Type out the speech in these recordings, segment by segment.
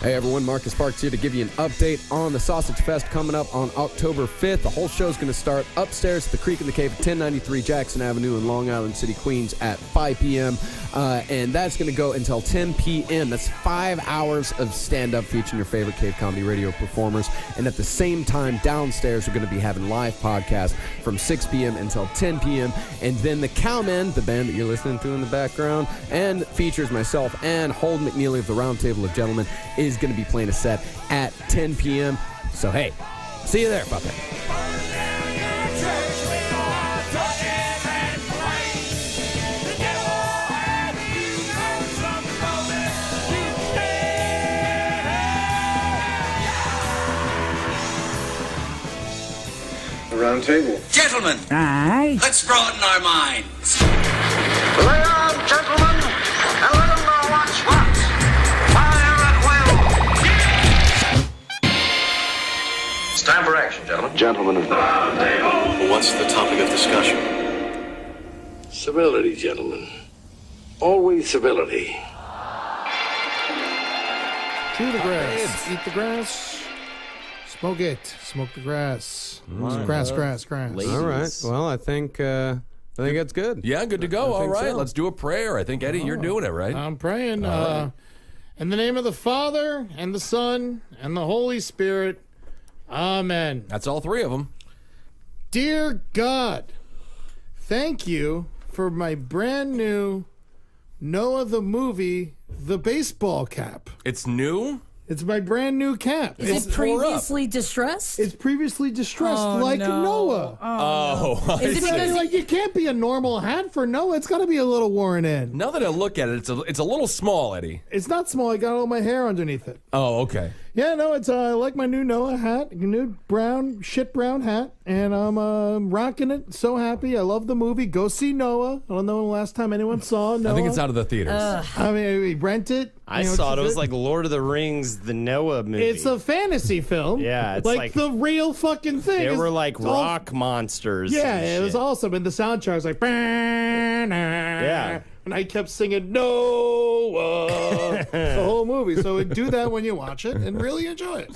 Hey everyone, Marcus Parks here to give you an update on the Sausage Fest coming up on October 5th. The whole show's going to start upstairs at the Creek in the Cave at 1093 Jackson Avenue in Long Island City, Queens at 5 p.m. And that's going to go until 10 p.m. That's 5 hours of stand-up featuring your favorite Cave Comedy Radio performers. And at the same time, downstairs, we're going to be having live podcasts from 6 p.m. until 10 p.m. And then the Cowmen, the band that you're listening to in the background, and features myself and Holden McNeely of the Roundtable of Gentlemen, is going to be playing a set at 10 p.m. So, hey, see you there, fucker. The round table. Gentlemen, Aye. let's broaden our minds. Lay on, gentlemen, and let them know what's what. Fire at will. It's time for action, gentlemen. Gentlemen of the round table. What's the topic of discussion? Civility, gentlemen. Always civility. Chew the grass. Eat the grass. Smoke it. Smoke the grass. Grass. All right. Well, I think that's good. Yeah, good to go. All right, so. let's do a prayer. I think, Eddie, you're doing it, right? I'm praying. Right. In the name of the Father, and the Son, and the Holy Spirit. Amen. That's all three of them. Dear God, thank you for my brand new Noah the Movie, the baseball cap. It's new? It's my brand new cap. Is it previously distressed? It's previously distressed like Noah. Oh. Is it because Like, it can't be a normal hat for Noah. It's got to be a little worn in. Now that I look at it, it's a little small, Eddie. It's not small. I got all my hair underneath it. Oh, okay. Yeah, no, it's I like my new Noah hat, new shit brown hat, and I'm rocking it. So happy. I love the movie. Go see Noah. I don't know the last time anyone saw Noah. I think it's out of the theaters. I mean, we rent it. I saw it. It was like Lord of the Rings, the Noah movie. It's a fantasy film. Yeah, it's like the real fucking thing. They were like rock monsters. Yeah, and it was shit. awesome. And the soundtrack was like, yeah. And I kept singing Noah the whole movie. So do that when you watch it and really enjoy it.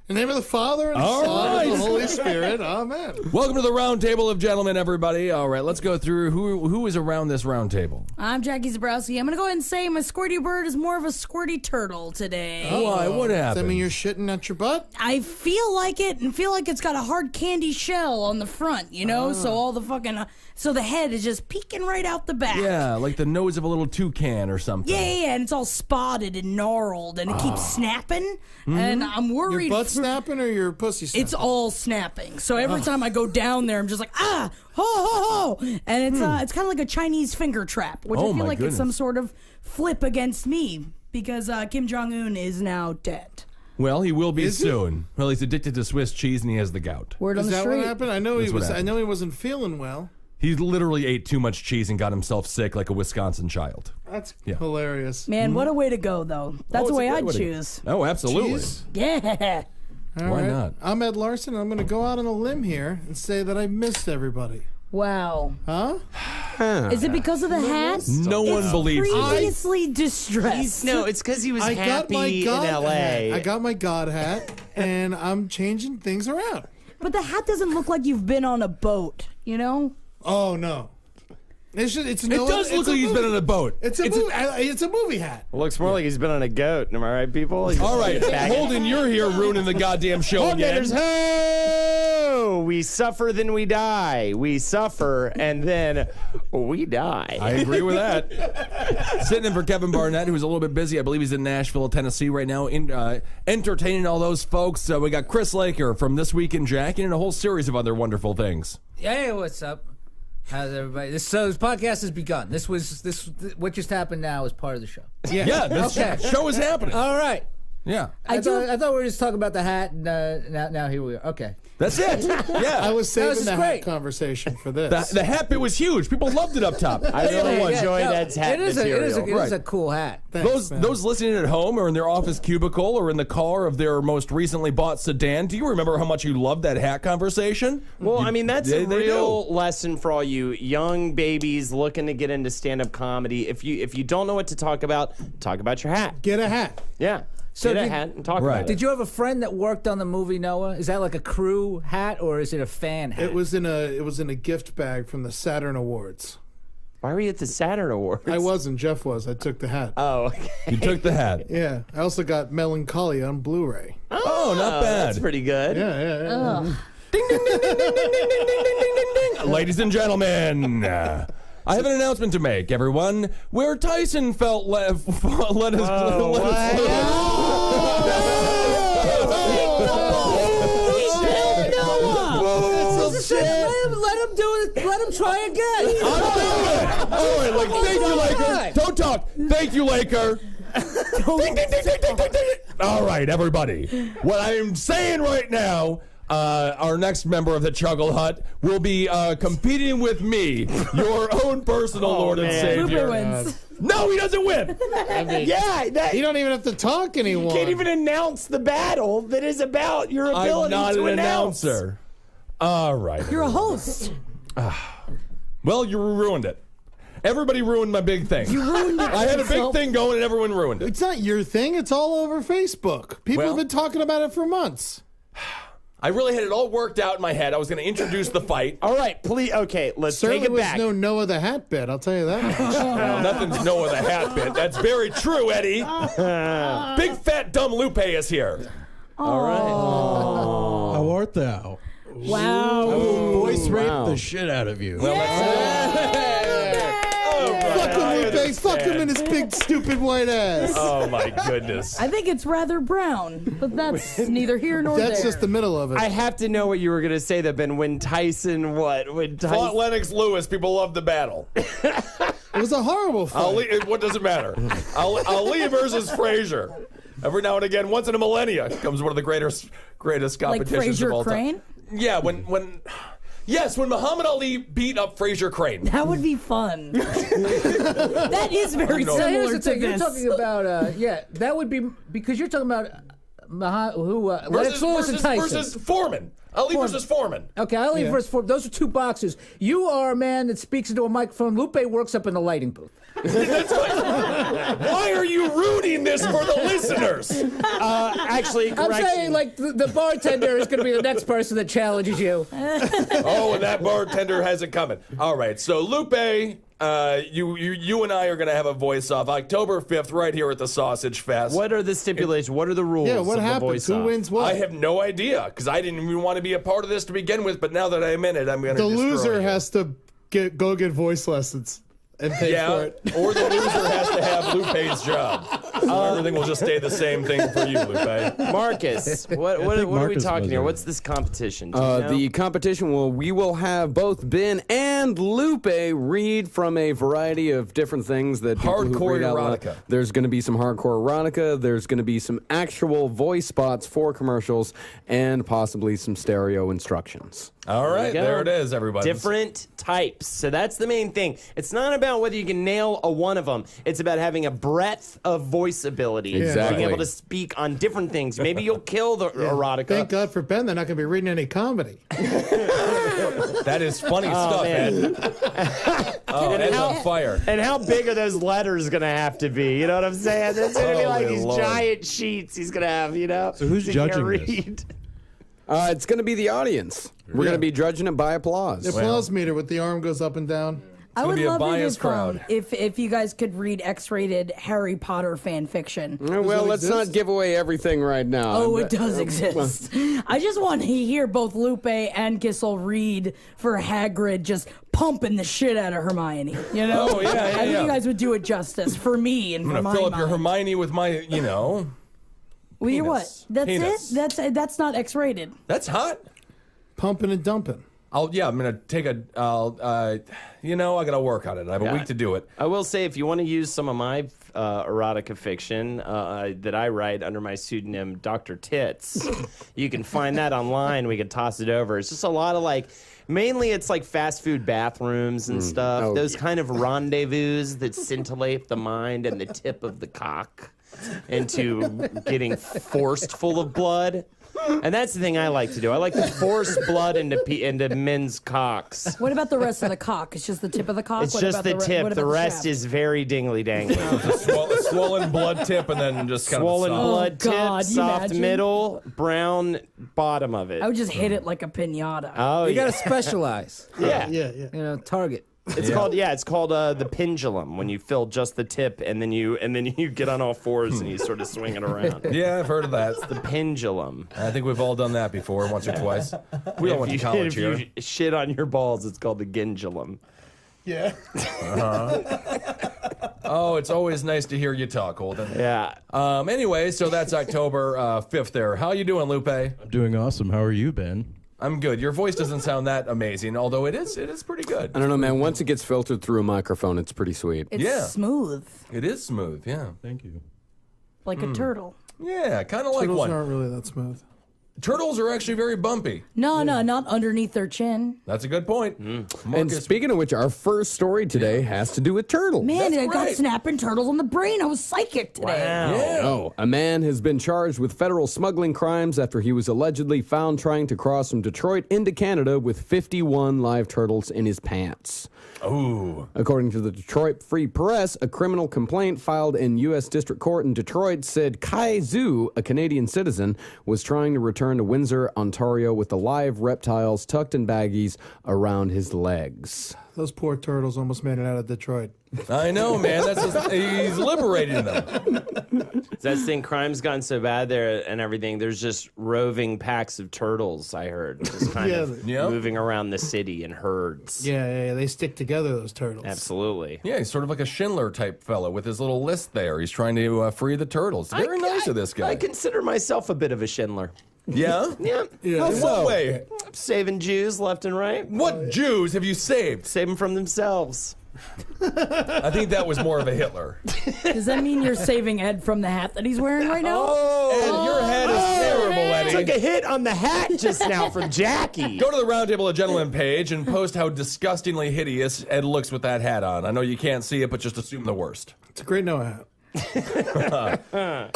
In the name of the Father and the Son and the Holy Spirit. Amen. Welcome to the Roundtable of Gentlemen, everybody. All right, let's go through who is around this round table. I'm Jackie Zebrowski. I'm going to go ahead and say my squirty bird is more of a squirty turtle today. Why? What Does happened? that mean you're shitting at your butt? I feel like it and feel like it's got a hard candy shell on the front, you know? So all the fucking... so the head is just peeking right out the back. Yeah, like the nose of a little toucan or something. Yeah, and it's all spotted and gnarled, and it keeps snapping, and I'm worried... Your butt snapping or your pussy snapping? It's all snapping. So every time I go down there, I'm just like, ho, ho, ho. And it's kind of like a Chinese finger trap, which I feel like it's some sort of flip against me because Kim Jong-un is now dead. Well, he will be soon. Well, he's addicted to Swiss cheese and he has the gout. Word on Is the that street. what happened? I know That's he what was. I happened. know he wasn't feeling well. He literally ate too much cheese and got himself sick like a Wisconsin child. That's hilarious. Man, what a way to go, though. That's the way I'd way to go. choose. Oh, absolutely. Cheese? Yeah. All Why right. not? I'm Ed Larson, and I'm going to go out on a limb here and say that I missed everybody. Wow. Huh? Is it because of the hat? No one believes you. Previously distressed. No, it's because he was I got my happy in God L.A. hat. I got my God hat, and I'm changing things around. But the hat doesn't look like you've been on a boat, you know? Oh, no. It does look like he's been on a boat. It's a movie hat. It looks more like he's been on a goat. Am I right, people? All right, Holden, you're here ruining the goddamn show again. Ho! We suffer, then we die. We suffer, and then we die. I agree with that. Sitting in for Kevin Barnett, who's a little bit busy. I believe he's in Nashville, Tennessee right now, entertaining all those folks. So we got Chris Laker from This Week in Jackie and a whole series of other wonderful things. Hey, what's up? How's everybody? This podcast has begun. What just happened now is part of the show. Yeah, this show is happening. All right. Yeah. I thought we were just talking about the hat, and now here we are. Okay. That's it. Yeah. I was saving the great hat conversation for this. The hat bit was huge. People loved it up top. I really enjoyed Ed's hat material. It is a cool hat. Thanks, Those listening at home or in their office cubicle or in the car of their most recently bought sedan, do you remember how much you loved that hat conversation? Well, I mean, that's a real lesson for all you young babies looking to get into stand-up comedy. If you don't know what to talk about your hat. Get a hat. Yeah. get a hat and talk about it. Did you have a friend that worked on the movie, Noah? Is that like a crew hat or is it a fan hat? It was in a gift bag from the Saturn Awards. Why were you at the Saturn Awards? I wasn't. Jeff was. I took the hat. Oh, okay. You took the hat. Yeah. I also got Melancholia on Blu-ray. Oh, not bad. That's pretty good. Yeah. Ding, ding, ding, ding, ding, ding, ding, ding, ding. Ladies and gentlemen, I have an announcement to make, everyone. Where Tyson felt let us. Let him do it. Let him try again. I'm doing it. All right, like, thank you, Laker. Don't talk. Thank you, Laker. Ding, ding, ding, ding, ding, ding, ding. All right, everybody. What I am saying right now, our next member of the Chuggle Hut will be competing with me, your own personal Lord and Savior. Wins. No, he doesn't win. Yeah, You don't even have to talk anymore. can't even announce the battle that is about your I'm ability not to an announce. announcer. All right. You're a host. Well, you ruined it. Everybody ruined my big thing. You ruined it. I had a big thing going and everyone ruined it. It's not your thing. It's all over Facebook. People have been talking about it for months. I really had it all worked out in my head. I was going to introduce the fight. All right, please. Okay, let's Certainly take it was back. no Noah the Hat bit. I'll tell you that much. Well, nothing's Noah the Hat bit. That's very true, Eddie. Big fat dumb Lupe is here. All right. How art thou? Wow. Voice rape the shit out of you. Well, Fuck him, Lupe. Fuck him in his big, stupid white ass. oh my goodness. I think it's rather brown, but that's neither here nor That's there. just the middle of it. I have to know what you were going to say, though, Ben. When Tyson, When Tyson... Fought Lennox Lewis. People love the battle. It was a horrible fight. What does it matter? Ali versus Frazier. Every now and again, once in a millennia, comes one of the greatest like competitions Frazier of all Crane? time. Yeah, when Muhammad Ali beat up Frazier Crane. That would be fun. That is very So here's similar the to thing. You're this. talking about, that would be, because you're talking about Lennox Lewis and Tyson. Versus Foreman. Ali versus Foreman. Okay, Ali versus Foreman. Those are two boxes. You are a man that speaks into a microphone. Lupe works up in the lighting booth. Why are you ruining this for the listeners? Actually, I'm saying, like, the bartender is going to be the next person that challenges you. Oh, and that bartender has it coming. All right, so Lupe, you and I are going to have a voice-off October 5th right here at the Sausage Fest. What are the stipulations? What are the rules? Yeah, what of the happens? voice-off? Who wins what? I have no idea, because I didn't even want to be a part of this to begin with, but now that I'm in it, I'm going to The destroy loser you. has to go get voice lessons and pay for it. Or the loser has to have Lupe's job. So everything will just stay the same thing for you, Lupe. Marcus, what are we Marcus talking was here? there. What's this competition? Do you know? The competition we will have both Ben and Lupe read from a variety of different things that people who Hardcore read out loud. erotica. There's going to be some hardcore erotica. There's going to be some actual voice spots for commercials, and possibly some stereo instructions. All right, go. there it is, everybody. Different types. So that's the main thing. It's not about whether you can nail one of them. It's about having a breadth of voice ability. Exactly. Being able to speak on different things. Maybe you'll kill the erotica. Thank God for Ben. They're not going to be reading any comedy. That is funny stuff, man. Ed. Ed's on fire. And how big are those letters going to have to be? You know what I'm saying? There's going to be like Holy these Lord. giant sheets he's going to have, you know? So who's you can't judging this? read. It's going to be the audience. We're going to be judging it by applause. The applause meter with the arm goes up and down. I would be a love it biased if, crowd. if you guys could read X-rated Harry Potter fan fiction. Well, let's not give away everything right now. Oh, it does exist. I just want to hear both Lupe and Kissel read for Hagrid just pumping the shit out of Hermione. You know? Oh, yeah, I think yeah. you guys would do it justice for me and I'm for going to my fill up your mind. Hermione with my, Well, you're what? penis. That's Penis. it? That's not X-rated. That's hot. Pumping and dumping. I'm going to take I got to work on it. I have a week to do it. I will say, if you want to use some of my erotica fiction that I write under my pseudonym Dr. Tits, you can find that online. We can toss it over. It's just a lot of mainly it's like fast food bathrooms and stuff. Oh, Those kind of rendezvous that scintillate the mind and the tip of the cock. into getting forced full of blood. And that's the thing I like to do. I like to force blood into men's cocks. What about the rest of the cock? It's just the tip of the cock? It's What just about the tip. what The about rest shaft? is very dingly dangly. Swollen blood tip and then just kind Swollen of blood tip, God, you soft imagine? middle, brown bottom of it. I would just hit it like a pinata. Oh, You yeah. gotta specialize. Yeah. You know, target. It's called the pendulum when you fill just the tip and then you get on all fours and you sort of swing it around. Yeah, I've heard of that. It's the pendulum. I think we've all done that before, once or twice. We all went to college if here. you shit on your balls, it's called the gingulum. Yeah. Oh, it's always nice to hear you talk, Holden. Yeah. Anyway, so that's October 5th there. How you doing, Lupe? I'm doing awesome. How are you, Ben? I'm good. Your voice doesn't sound that amazing, although it is pretty good. I don't know, man. Once it gets filtered through a microphone, it's pretty sweet. It's smooth, It is smooth, yeah. Thank you. like a turtle. Yeah, kind of like Turtles one. aren't really that smooth. Turtles are actually very bumpy. No, not underneath their chin. That's a good point. And Marcus, speaking of which, our first story today has to do with turtles. Man, That's I got right. snapping turtles on the brain. I was psychic today. yeah. Oh, a man has been charged with federal smuggling crimes after he was allegedly found trying to cross from Detroit into Canada with 51 live turtles in his pants. Ooh. According to the Detroit Free Press, a criminal complaint filed in U.S. District Court in Detroit said Kai Zhu, a Canadian citizen, was trying to return to Windsor, Ontario with the live reptiles tucked in baggies around his legs. Those poor turtles almost made it out of Detroit. I know, man. He's liberating them. That's the thing. Crime's gotten so bad there and everything. There's just roving packs of turtles, I heard. Just kind of Yep. moving around the city in herds. Yeah, they stick together, those turtles. Absolutely. Yeah, he's sort of like a Schindler type fellow with his little list there. He's trying to free the turtles. Very nice of this guy. I consider myself a bit of a Schindler. Yeah? Yeah. Yeah. In what way? Saving Jews left and right. What Jews have you saved? Save them from themselves. I think that was more of a Hitler. Does that mean you're saving Ed from the hat that he's wearing right now? And your head is terrible, Eddie. Took a hit on the hat just now from Jackie. Go to the Roundtable of Gentlemen page and post how disgustingly hideous Ed looks with that hat on. I know you can't see it, but just assume the worst. It's a great Noah hat.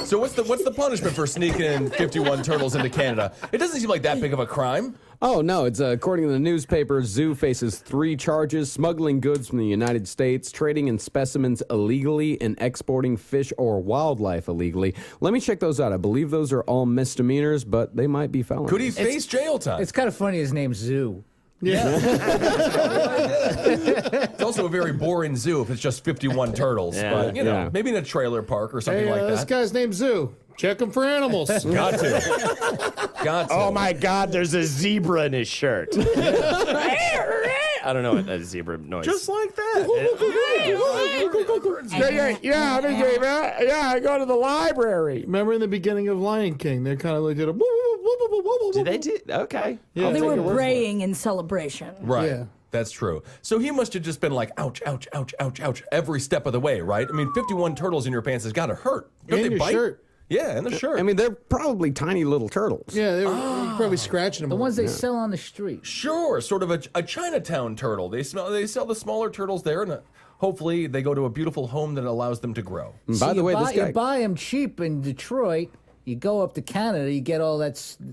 So what's the punishment for sneaking in 51 turtles into Canada? It doesn't seem like that big of a crime. Oh, no, it's according to the newspaper, Zhu faces 3 charges: smuggling goods from the United States, trading in specimens illegally, and exporting fish or wildlife illegally. Let me check those out. I believe those are all misdemeanors, but they might be felonies. Could he face jail time? It's kind of funny his name's Zoo. It's also a very boring zoo if it's just 51 turtles. Yeah. But, you know, Yeah. maybe in a trailer park or something Hey, like this that. guy's name's Zoo. Check him for animals. Got to. Got to. Oh my God, there's a zebra in his shirt. I don't know what that zebra noise. Just like that. yeah, I'm a zebra. Yeah, I go to the library. Remember in the beginning of Lion King, they kind of like did a. Did they do? Okay. Yeah. They were braying in celebration. Right. Yeah. That's true. So he must have just been like, ouch, ouch, ouch, ouch, ouch, every step of the way, right? I mean, 51 turtles in your pants has got to hurt. Don't And they your bite? shirt. Yeah, and the shirt. I mean, they're probably tiny little turtles. Yeah, they were probably scratching them. The ones they sell on the street. Sure, sort of a Chinatown turtle. They sell the smaller turtles there, and hopefully they go to a beautiful home that allows them to grow. And by the way, this guy. You buy them cheap in Detroit. You go up to Canada, you get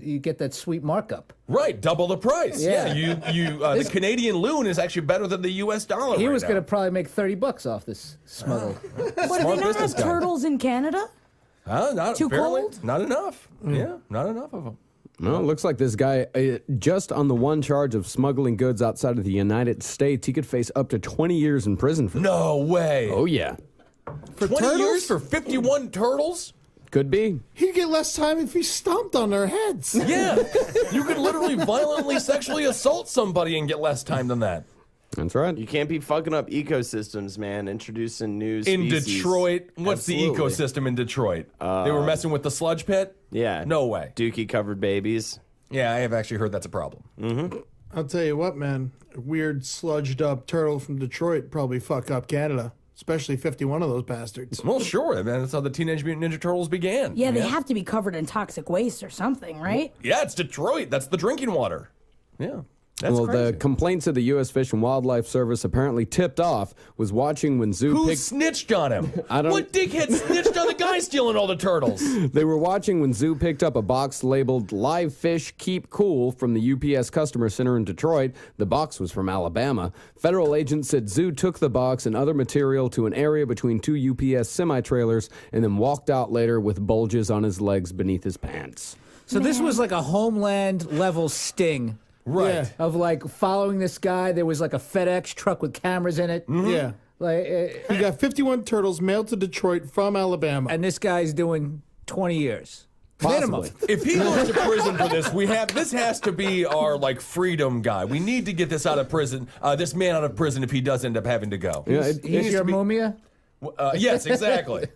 you get that sweet markup. Right, double the price. Yeah. The Canadian loon is actually better than the U.S. dollar. He right was now. going to probably make $30 off this smuggle. What, do they Smart not business have guy. turtles in Canada? Not Too apparently, cold? Not enough. Yeah, not enough of them. Well, it looks like this guy, just on the one charge of smuggling goods outside of the United States, he could face up to 20 years in prison for that. No way. Oh, yeah. For 20 turtles? years for 51 turtles? Could be. He'd get less time if he stomped on their heads. Yeah. You could literally violently sexually assault somebody and get less time than that. That's right. You can't be fucking up ecosystems, man. Introducing new In species. Detroit, what's Absolutely. the ecosystem in Detroit? They were messing with the sludge pit? Yeah. No way. Dookie covered babies. Yeah, I have actually heard that's a problem. I'll tell you what, man. A weird sludged up turtle from Detroit probably fuck up Canada. Especially 51 of those bastards. Well, sure. Man, that's how the Teenage Mutant Ninja Turtles began. Yeah, they have to be covered in toxic waste or something, right? Yeah, it's Detroit. That's the drinking water. Yeah. The complaints of the U.S. Fish and Wildlife Service apparently tipped off was watching when Zoo Who snitched on him? What dickhead snitched on the guy stealing all the turtles? They were watching when Zoo picked up a box labeled "Live Fish Keep Cool" from the UPS Customer Center in Detroit. The box was from Alabama. Federal agents said Zoo took the box and other material to an area between two UPS semi-trailers and then walked out later with bulges on his legs beneath his pants. So this was like a Homeland level sting. Right. Yeah. Of like following this guy. There was like a FedEx truck with cameras in it. Mm-hmm. Yeah. Like he got 51 turtles mailed to Detroit from Alabama. And this guy's doing 20 years. Possibly. If he goes to prison for this, this has to be our like freedom guy. We need to get this out of prison. This man out of prison if he does end up having to go. Yeah, He's your mumia? Yes, exactly.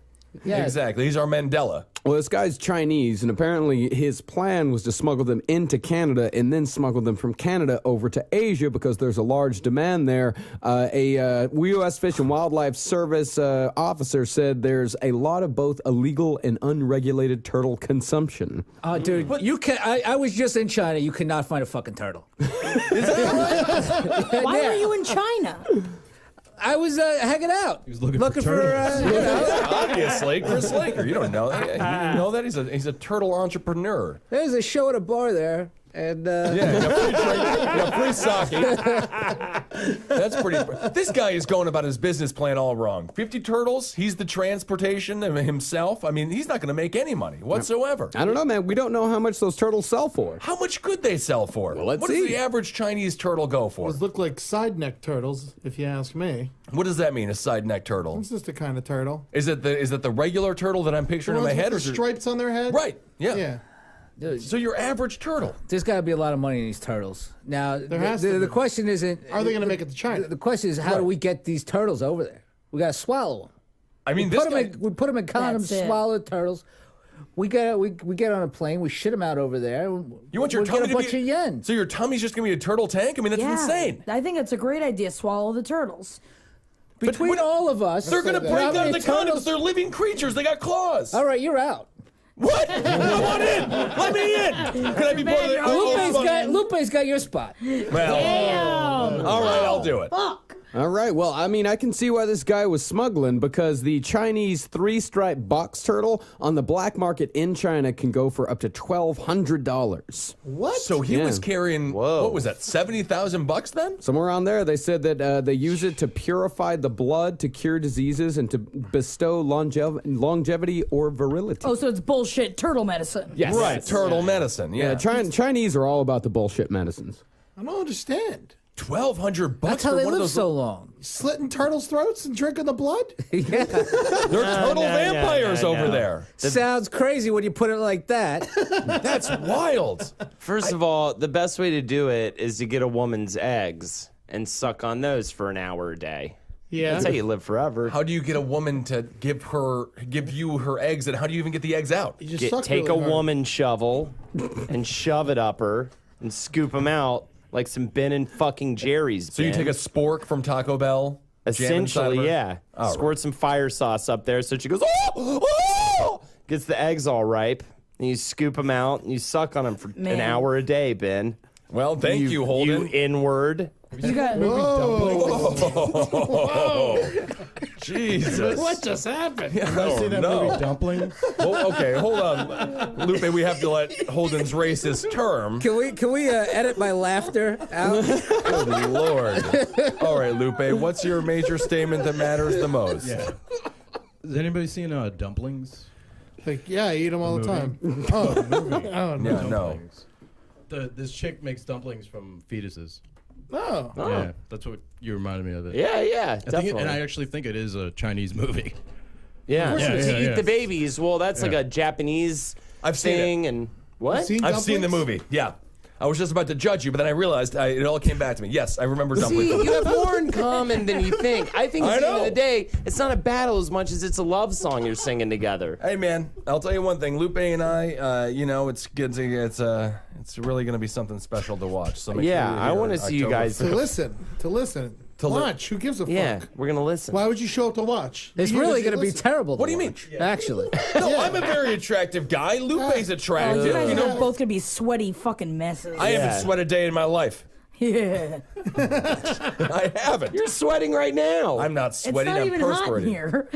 Yes. Exactly. He's our Mandela. Well, this guy's Chinese, and apparently his plan was to smuggle them into Canada and then smuggle them from Canada over to Asia because there's a large demand there. A U.S. Fish and Wildlife Service officer said there's a lot of both illegal and unregulated turtle consumption. Dude, you can. I was just in China. You cannot find a fucking turtle. Is that right? Why were you in China? I was hanging out. He was looking for for Obviously, Chris Laker. You don't know that. You didn't know that he's a turtle entrepreneur. There's a show at a bar there, and free sake. That's pretty. This guy is going about his business plan all wrong. 50 turtles. He's the transportation himself. I mean, he's not going to make any money whatsoever. I don't know, man. We don't know how much those turtles sell for. How much could they sell for? Well, let's what see. does the average Chinese turtle go for? Those look like side neck turtles, if you ask me. What does that mean? A side neck turtle? It's just a kind of turtle. Is it the regular turtle that I'm picturing in my head, with the stripes on their head? Right. Yeah. Yeah. So your average turtle. there's got to be a lot of money in these turtles. Now, has to the be. question isn't. Are they going to make it to China? The question is, how do we get these turtles over there? We got to swallow them. I mean, we put them in condoms, That's it. swallow the turtles. We get on a plane, we shit them out over there. You want your tummy get a to bunch be of yen. So your tummy's just gonna be a turtle tank? I mean, that's insane. I think that's a great idea. Swallow the turtles. Between all of us, They're gonna break how down many the condoms. turtles- They're living creatures. They got claws. All right, you're out. What? I want in. Let me in. Can I be part of the? Lupe's got your spot. Well, all right, I'll do it. Fuck. All right. Well, I mean, I can see why this guy was smuggling because the Chinese three-striped box turtle on the black market in China can go for up to $1,200. What? So he was carrying. What was that? $70,000 then? Somewhere around there, they said that they use it to purify the blood, to cure diseases, and to bestow longevity or virility. Oh, so it's bullshit turtle medicine. Yes. Right. Turtle medicine. Yeah. Chinese are all about the bullshit medicines. I don't understand. $1,200. That's how for they one of live those so long. Slitting turtles' throats and drinking the blood? Yeah. They're turtle vampires over there. Sounds crazy when you put it like that. That's wild. First of all, the best way to do it is to get a woman's eggs and suck on those for an hour a day. Yeah. That's how you live forever. How do you get a woman to give you her eggs, and how do you even get the eggs out? You just suck Take really a hard. woman shovel and shove it up her and scoop them out like some Ben and fucking Jerry's. So you Ben. take a spork from Taco Bell. jam inside of Essentially, her? yeah. All Squirt some fire sauce up there so she goes, oh! Gets the eggs all ripe. And you scoop them out and you suck on them for an Man. hour a day, Ben. Well, thank you, Holden. You inward. You got Jesus. What just happened? Oh, no. Dumpling? Well, okay, hold on. Lupe, we have to let Holden's racist term. Can we edit my laughter out? Good Lord. All right, Lupe, what's your major statement that matters the most? Yeah. Has anybody seen dumplings? Like, yeah, I eat them all the time. Oh, oh no. Yeah, no. This chick makes dumplings from fetuses. Oh. Yeah, that's what you reminded me of it. Yeah, I think definitely. and I actually think it is a Chinese movie. Yeah. Yeah, To yeah, eat yeah. the babies. Well, that's like a Japanese I've seen thing. And what? I've seen the movie. Yeah. I was just about to judge you, but then I realized it all came back to me. Yes, I remember dumplings. See, you have more in common than you think. I think at the end of the day, it's not a battle as much as it's a love song you're singing together. Hey, man, I'll tell you one thing. Lupe and I, it's good. It's really going to be something special to watch. So make sure Yeah, you're I here want to on see you October guys. 5th. To listen. Watch. Who gives a fuck? Yeah, we're going to listen. Why would you show up to watch? It's You really just going to be listen. terrible. What do you mean? Actually. No, I'm a very attractive guy. Lupe's Oh, attractive. you guys You are know, both gonna be sweaty fucking messes. I haven't sweat a day in my life. Yeah. I haven't. You're sweating right now. I'm not It's sweating. not I'm even hot in perspiring. here.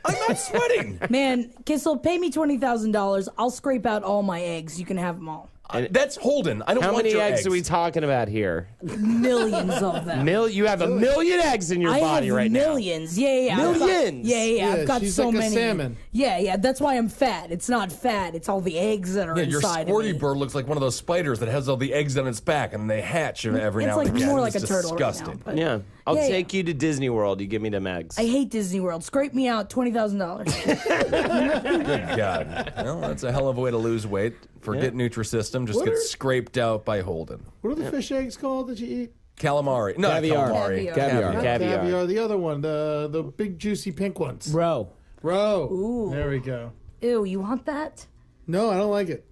I'm not sweating. Man, Kissel, pay me $20,000. I'll scrape out all my eggs. You can have them all. That's Holden. I don't How want many your eggs are we talking about here? Millions of them. You have a million eggs in your I body have right millions. Yeah. Millions? I've got she's so like a many. salmon. Yeah. That's why I'm fat. It's not fat. It's all the eggs that are Yeah, your inside of squirty me. bird looks like one of those spiders that has all the eggs on its back, and they hatch every It's now like and again. more like It's a turtle right now, disgusting. but- now. Yeah. I'll Yeah, take you to Disney World. You give me them eggs. I hate Disney World. Scrape me out $20,000. Good God. Well, that's a hell of a way to lose weight. Forget Nutrisystem. Just What get are- scraped out by Holden. What are the fish eggs called that you eat? Calamari. No, not Caviar. calamari. Caviar. Not Caviar. caviar. The other one, the big juicy pink ones. Bro. Bro. There we go. Ew, you want that? No, I don't like it.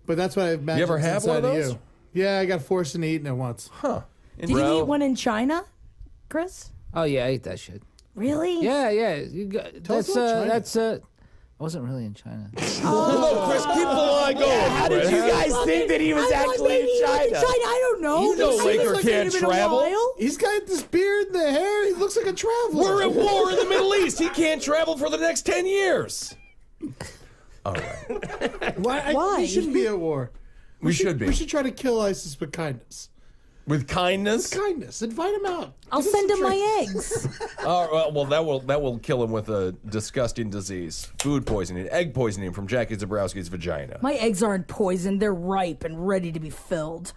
But that's what I imagine. ever have one of those? You. Yeah, I got forced into eating it once. Huh. Did you eat one in China, Chris? Oh yeah, I ate that shit. Really? Yeah. You got, Tell us about China. I wasn't really in China. Hello, Chris. Keep the line going. How did you guys think that he was actually in China? I don't know. You know This Laker seems like can't it's been a travel. while. He's got this beard and the hair. He looks like a traveler. We're at war in the Middle East. He can't travel for the next 10 years. All right. Why? We shouldn't be at war. We should be. We should try to kill ISIS with kindness. With kindness? Kindness. Invite him out. I'll Give us send some him drink. my eggs. Well, that will kill him with a disgusting disease. Food poisoning. Egg poisoning from Jackie Zebrowski's vagina. My eggs aren't poisoned. They're ripe and ready to be filled.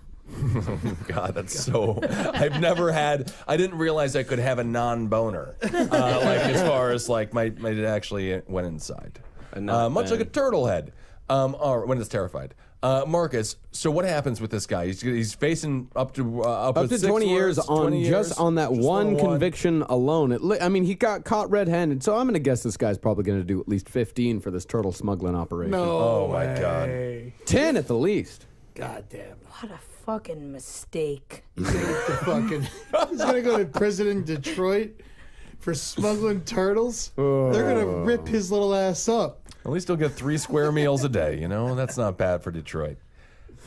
God, that's so. I didn't realize I could have a non-boner. Like as far as like my it actually went inside. Much like a turtle head. Or when it's terrified. Marcus, so what happens with this guy? He's facing up to 20 years on just on that one conviction alone. He got caught red-handed, so I'm going to guess this guy's probably going to do at least 15 for this turtle smuggling operation. Oh my God. 10 at the least. God damn. What a fucking mistake. He's going to go to prison in Detroit for smuggling turtles. They're going to rip his little ass up. At least he'll get 3 square meals a day. That's not bad for Detroit.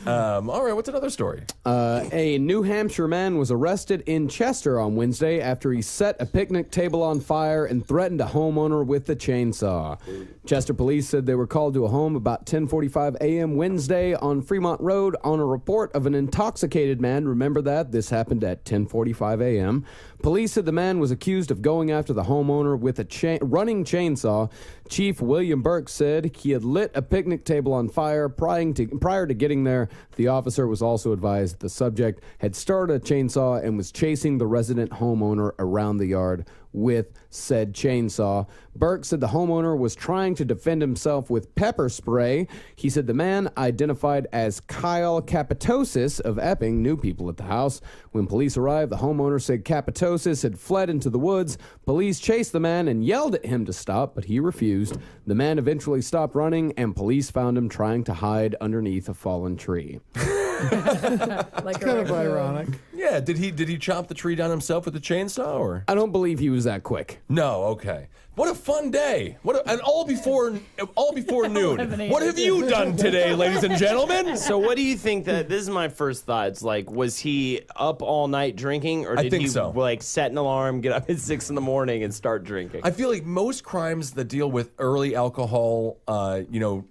All right, what's another story? A New Hampshire man was arrested in Chester on Wednesday after he set a picnic table on fire and threatened a homeowner with a chainsaw. Chester police said they were called to a home about 10:45 a.m. Wednesday on Fremont Road on a report of an intoxicated man. Remember that? This happened at 10:45 a.m. Police said the man was accused of going after the homeowner with a running chainsaw. Chief William Burke said he had lit a picnic table on fire prior to getting there. The officer was also advised the subject had started a chainsaw and was chasing the resident homeowner around the yard with said chainsaw. Burke said the homeowner was trying to defend himself with pepper spray. He said the man, identified as Kyle Kapitosis of Epping, knew people at the house. When police arrived, the homeowner said Kapitosis had fled into the woods. Police chased the man and yelled at him to stop, but he refused. The man eventually stopped running, and police found him trying to hide underneath a fallen tree. Like Kind of ironic. Yeah, did he chop the tree down himself with a chainsaw, or? I don't believe he was that quick. No, okay. What a fun day! And all before noon. What have you done today, ladies and gentlemen? So what do you think that this is my first thoughts, like, was he up all night drinking, or I did think he so. like set an alarm, get up at 6 a.m. and start drinking? I feel like most crimes that deal with early alcohol,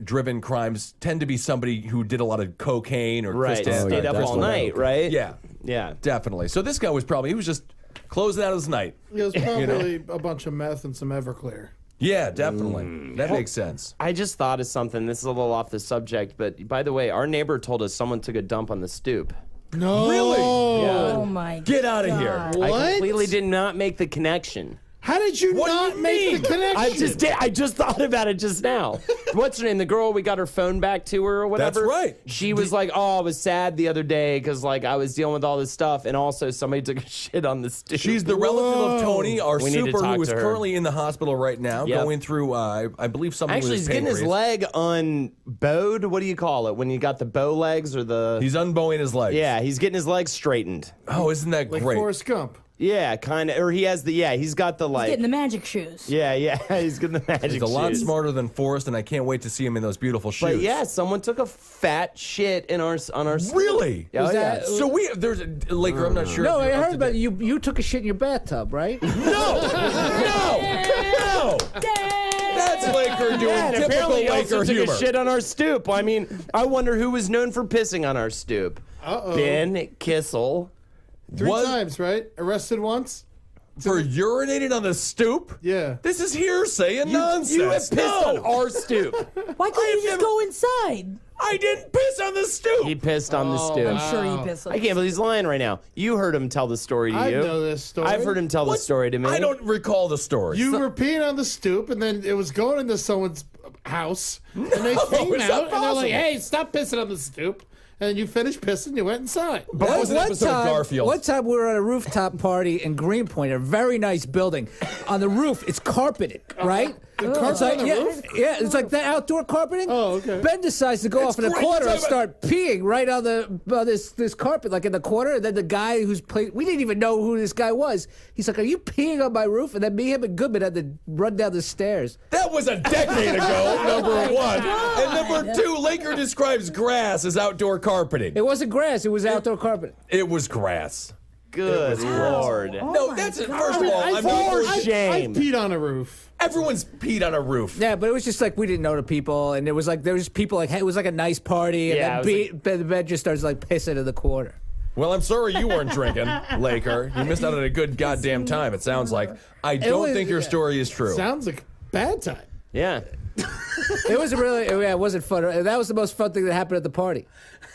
driven crimes tend to be somebody who did a lot of cocaine or right, crystal stayed up all night, right? Yeah, definitely. So this guy was just closing out his night. It was probably a bunch of meth and some Everclear. Yeah, definitely. That makes sense. I just thought of something. This is a little off the subject, but by the way, our neighbor told us someone took a dump on the stoop. No. Really? Yeah. Oh my God. Get out of here. What? I completely did not make the connection. How did you What do not you make mean? the connection? I just did. I just thought about it just now. What's her name? The girl we got her phone back to her or whatever. That's right. She was like, "Oh, I was sad the other day because like I was dealing with all this stuff, and also somebody took a shit on the stoop." She's the relative of Tony, our We need to super, talk who is to her. currently in the hospital right now, Yep. going through, I believe, something Actually, with he's his getting his pancreas. leg unbowed. What do you call it when you got the bow legs or the? He's unbowing his legs. Yeah, he's getting his legs straightened. Oh, isn't that like great? Forrest Gump. Yeah, kind of. Or he's got the like. He's getting the magic shoes. Yeah, he's getting the magic shoes. He's a lot smarter than Forrest, and I can't wait to see him in those beautiful shoes. But yeah, someone took a fat shit on our. Really? Yeah. So there's a Laker. I'm not sure. No, I heard about you. You took a shit in your bathtub, right? No. That's Laker doing typical apparently Laker also humor. took a shit on our stoop. I mean, I wonder who was known for pissing on our stoop. Ben Kissel. 3 times, right? Arrested once? For urinating on the stoop? Yeah. This is hearsay and nonsense. You have pissed on our stoop. Why can't you just go inside? I didn't piss on the stoop. He pissed on the stoop. I'm sure he pissed on I can't believe he's lying right now. You heard him tell the story to I you. know this story. I've heard him tell the story to me. I don't recall the story. You were peeing on the stoop, and then it was going into someone's house, and they came is that out, and they're possible? like, "Hey, stop pissing on the stoop." And then you finished pissing, you went inside. But that was an episode of Garfield. One time we were at a rooftop party in Greenpoint, a very nice building. On the roof, it's carpeted, right? Carpet on the roof? Yeah, it's like that outdoor carpeting. Oh, okay. Ben decides to go off in the great. corner and Talk start peeing right on this carpet, like in the corner. And then the guy we didn't even know who this guy was. He's like, "Are you peeing on my roof?" And then me, him, and Goodman had to run down the stairs. That was a decade ago, number one. And number two, Laker describes grass as outdoor carpeting. It wasn't grass; it was outdoor carpeting. It was grass. Good Lord. No, that's it. First of all, I'm For not. shame. I peed on a roof. Everyone's peed on a roof. Yeah, but it was just like we didn't know the people, and there was people like, hey, it was like a nice party, and Yeah, then Ben just starts like pissing in the corner. Well, I'm sorry you weren't drinking, Laker. You missed out on a good goddamn time, it sounds like. I don't think your story is true. Sounds like a bad time. Yeah. It was it wasn't fun. That was the most fun thing that happened at the party.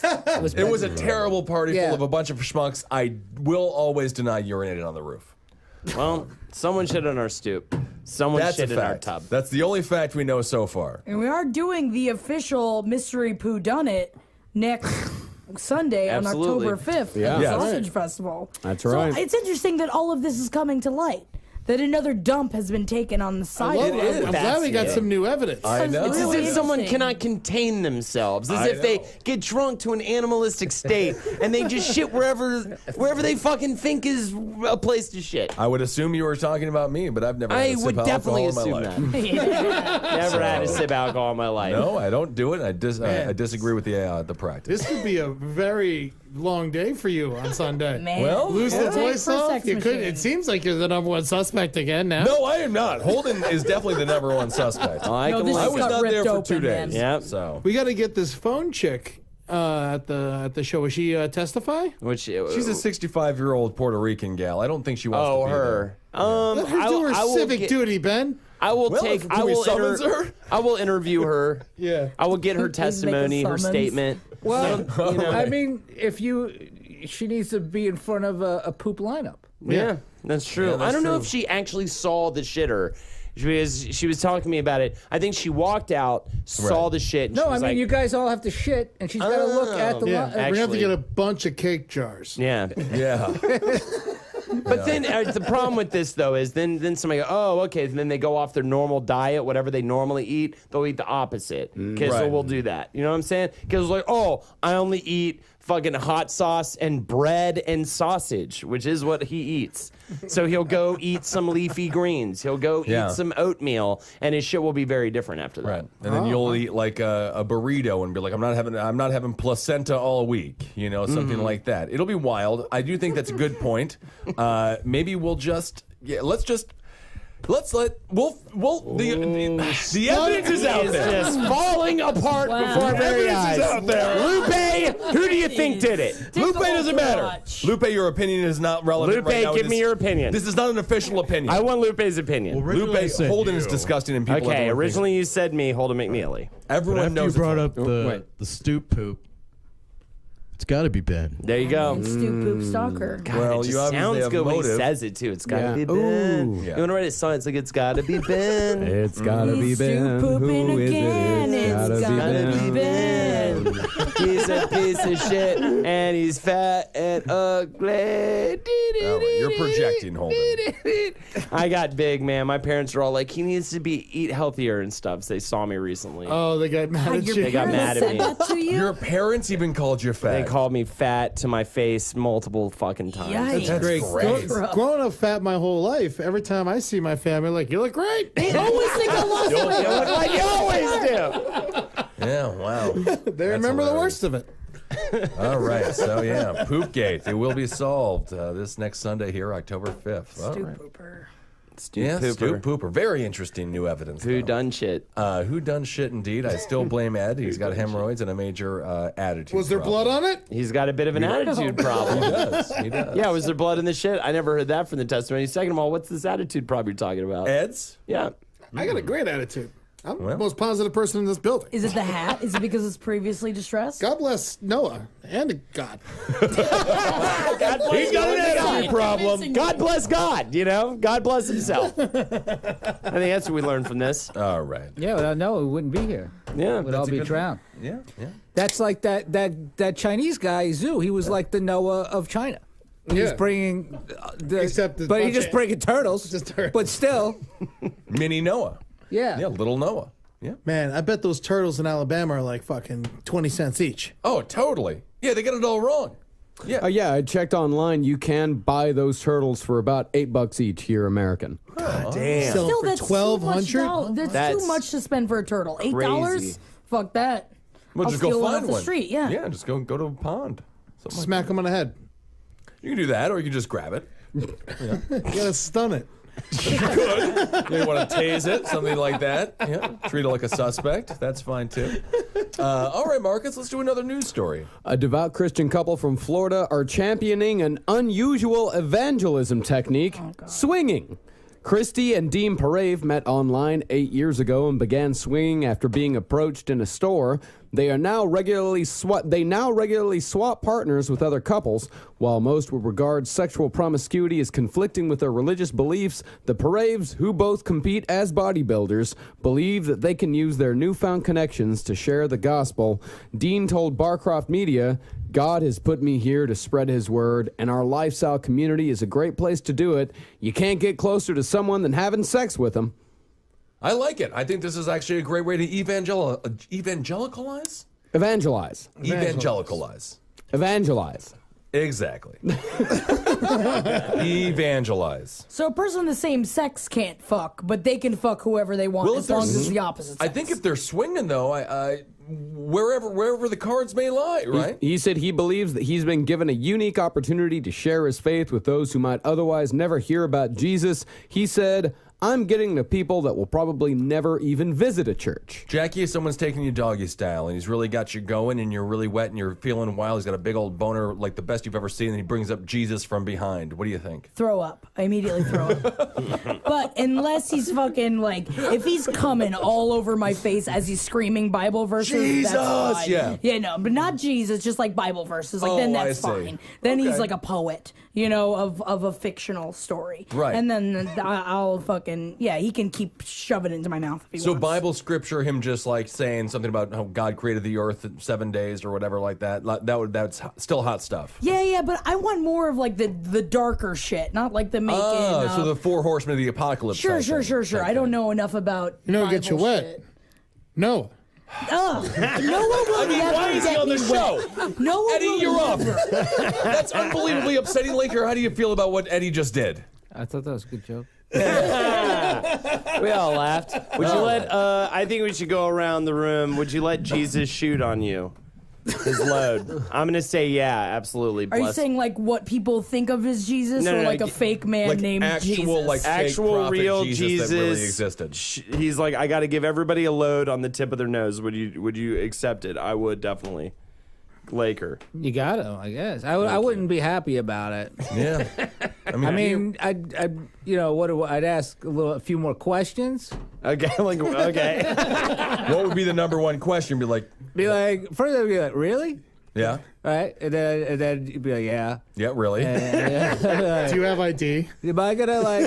It was a terrible party Yeah. full of a bunch of schmucks. I will always deny urinating on the roof. Well, someone shit on our stoop. Someone That's shit a in our fact. tub. That's the only fact we know so far. And we are doing the official Mystery Pooh Done It next Sunday Absolutely. on October 5th Yeah. at the Yes. Sausage Festival. That's So right. it's interesting that all of this is coming to light. That another dump has been taken on the site. I'm glad we got some new evidence. I know. It's as Really if someone interesting. cannot contain themselves, as I if they know. get drunk to an animalistic state and they just shit wherever they fucking think is a place to shit. I would assume you were talking about me, but I've never had I a sip would of definitely alcohol in assume my life. that. Never had a sip of alcohol in my life. No, I don't do it. I disagree with the practice. This could be a very long day for you on Sunday. Man. Well, Lose the Take voice for off. sex You could. machine. It seems like you're the number one suspect again now. No, I am not. Holden is definitely the number one suspect. I No, can this I is was got not there ripped for 2 open, man. days. Yep. So We got to get this phone chick at the show. Will she testify? Which she's a 65-year-old Puerto Rican gal. I don't think she wants to be her. Let her do her civic duty, Ben. I will Well, take. can I we will. summons her? I will interview her. Yeah. I will get her Please make a testimony, her summons. statement. Well, You know. I mean, she needs to be in front of a poop lineup. Yeah, that's true. Yeah, that's I don't know true. if she actually saw the shitter. She was talking to me about it. I think she walked out, saw Right. the shit. And No, she I was mean, like, you guys all have to shit, and she's got to look at the Yeah. line. We're gonna have to Actually- get a bunch of cake jars. Yeah. Yeah. But then the problem with this though is then somebody go, oh, okay, and then they go off their normal diet, whatever they normally eat, they'll eat the opposite. Kissel Right. will do that. You know what I'm saying? Kissel's like, oh, I only eat fucking hot sauce and bread and sausage, which is what he eats. So he'll go eat some leafy greens. He'll go Yeah. eat some oatmeal, and his shit will be very different after that. Right, and then you'll eat like a burrito and be like, I'm not having placenta all week, you know, something like that. It'll be wild. I do think that's a good point. Maybe we'll just the evidence is out It's there. just falling apart before our very eyes. Evidence is out there. Lupe, who do you think did it? Lupe doesn't matter. watch. Lupe, your opinion is not relevant Lupe, right now. give me your opinion. This is not an official opinion. I want Lupe's opinion. Lupe, Holden is disgusting and people. Okay, everyone originally you said me, Holden McNeely. thinks- everyone After you knows. brought it's- up the stoop poop, it's got to be Ben. There you go. Stoop Poop Stalker. Well, it you just obviously sounds have good when he motive. says it too. It's gotta Yeah. be Ben. Ooh. Yeah. You want to write a song? It's like it's gotta be Ben. It's gotta be He's Ben. stoop pooping Who is it? again. It's It's gotta be gotta be Ben. Ben. He's a piece of shit, and he's fat and ugly. You're projecting, Holden. I got big, man. My parents are all like, he needs to eat healthier and stuff. So they saw me recently. Oh, they got mad at you. They got mad at me. To you? Your parents even called you fat. They called me fat to my face multiple fucking times. Yikes. That's great. Growing up fat my whole life, every time I see my family, like, you look great. They always think I lost You weight. look like you always do. Yeah, wow. They remember the worst of it. All right, so yeah, Poopgate. It will be solved this next Sunday here, October 5th. All right. Pooper. Yeah, Stu Pooper. Very interesting new evidence. Who though. done shit? Who done shit indeed. I still blame Ed. He's got hemorrhoids and a major attitude Was there problem. blood on it? He's got a bit of an attitude problem. He does. He does. Yeah, was there blood in the shit? I never heard that from the testimony. Second of all, what's this attitude problem you're talking about? Ed's? Yeah. I got a great attitude. I'm the most positive person in this building. Is it the hat? Is it because it's previously distressed? God bless Noah and God. He's got an attitude problem. God bless God, you know? God bless himself. I think that's what we learned from this. All right. Yeah, without Noah, we wouldn't be here. Yeah. We'd all be drowned. Yeah, yeah. That's like that Chinese guy, Zhu. He was like the Noah of China. He was bringing, but he just bringing turtles. Just turtles. But still, Mini Noah. yeah. Yeah, little Noah. Yeah. Man, I bet those turtles in Alabama are like fucking 20 cents each. Oh, totally. Yeah, they got it all wrong. Yeah. Yeah, I checked online. You can buy those turtles for about $8 each here, American. Damn. Still, for that's $1,200? That's too much to spend for a turtle. $8? Crazy. Fuck that. Well, I'll just steal go one find off the one. street, yeah. Yeah, just go to a pond. Something like Smack them on the head. that. You can do that, or you can just grab it. You gotta stun it. You want to tase it, something like that. Yeah, treat it like a suspect. That's fine too. All right, Marcus, let's do another news story. A devout Christian couple from Florida are championing an unusual evangelism technique, swinging. Christy and Dean Parave met online 8 years ago and began swinging after being approached in a store. They now regularly swap partners with other couples. While most would regard sexual promiscuity as conflicting with their religious beliefs, the Paraves, who both compete as bodybuilders, believe that they can use their newfound connections to share the gospel. Dean told Barcroft Media, "God has put me here to spread his word, and our lifestyle community is a great place to do it. You can't get closer to someone than having sex with them." I like it. I think this is actually a great way to evangelicalize? Evangelize. Evangelicalize. Evangelize. Exactly. Evangelize. So a person of the same sex can't fuck, but they can fuck whoever they want as long as it's the opposite sex. I think if they're swinging, though, wherever the cards may lie, right? He said he believes that he's been given a unique opportunity to share his faith with those who might otherwise never hear about Jesus. He said, "I'm getting to people that will probably never even visit a church." Jackie, if someone's taking you doggy style and he's really got you going and you're really wet and you're feeling wild, he's got a big old boner like the best you've ever seen, and he brings up Jesus from behind. What do you think? Throw up. I immediately throw up. But unless he's fucking like, if he's coming all over my face as he's screaming Bible verses, Jesus! that's fine. Yeah. Yeah, no, but not Jesus, just like Bible verses. Like, then that's I see. fine. Then Okay. he's like a poet, you know, of a fictional story. Right. And then I'll fucking, yeah, he can keep shoving it into my mouth if he So wants. Bible scripture, him just like saying something about how God created the earth in 7 days or whatever like that. That's still hot stuff. Yeah, but I want more of like the darker shit, not like the making. So the 4 horsemen of the apocalypse. Sure. type thing. I don't know enough about. You know what gets you Bible wet? shit. No. Ugh. No one will never Why is he get on the me show? wet. No one Eddie, will you're up. never. That's unbelievably upsetting, Laker. How do you feel about what Eddie just did? I thought that was a good joke. We all laughed. Would you let, I think we should go around the room. Would you let Jesus shoot on you? His load. I'm going to say yeah, absolutely. Are you saying like what people think of as Jesus, No, or no, like a fake man like named actual, Jesus? like, fake actual prophet real Jesus that really existed. He's like, I got to give everybody a load on the tip of their nose. Would you accept it? I would definitely. Laker. You got to, I guess. I wouldn't be happy about it. Yeah. I'd ask a few more questions. Okay, okay. What would be the number one question? Be like, First I'd be like, really? yeah, Right? And then you'd be like, yeah. yeah, really. Do you have ID? Am I gonna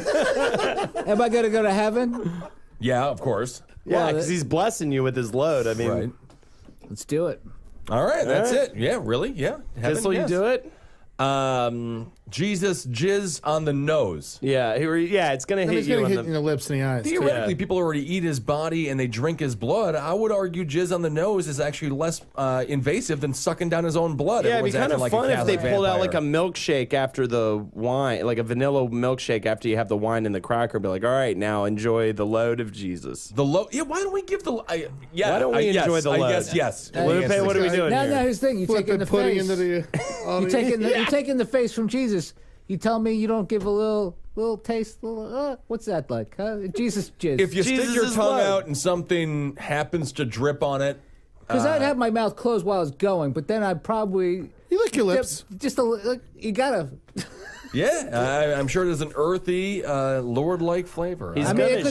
go to heaven? Yeah, of course. Yeah, Well, because he's blessing you with his load. I mean, Right. Let's do it. All right, that's it. Yeah, really? Yeah. Kissel, you do it? Jesus jizz on the nose. Yeah, it's gonna hit He's you gonna on hit in the lips and the eyes. Theoretically, people already eat his body and they drink his blood. I would argue jizz on the nose is actually less invasive than sucking down his own blood. Yeah, it'd be kind of like fun if they Catholic pulled out like a vampire. milkshake after the wine, like a vanilla milkshake after you have the wine and the cracker. Be like, all right, now enjoy the load of Jesus. The load. Yeah, why don't we give the? Why don't we enjoy the load? I guess yes. Lupe, what are we doing Now, here? here's the thing: you Flip take in it, the putting face. into the You're taking the face from Jesus. You tell me you don't give a little taste. What's that like? Huh? Jesus jizz. If you stick your Jesus' tongue blood. out and something happens to drip on it, Because I'd have my mouth closed while I was going, but then I'd probably You lick your lips. just you gotta. yeah, I'm sure there's an earthy, lord-like flavor. He's I mean, gonna it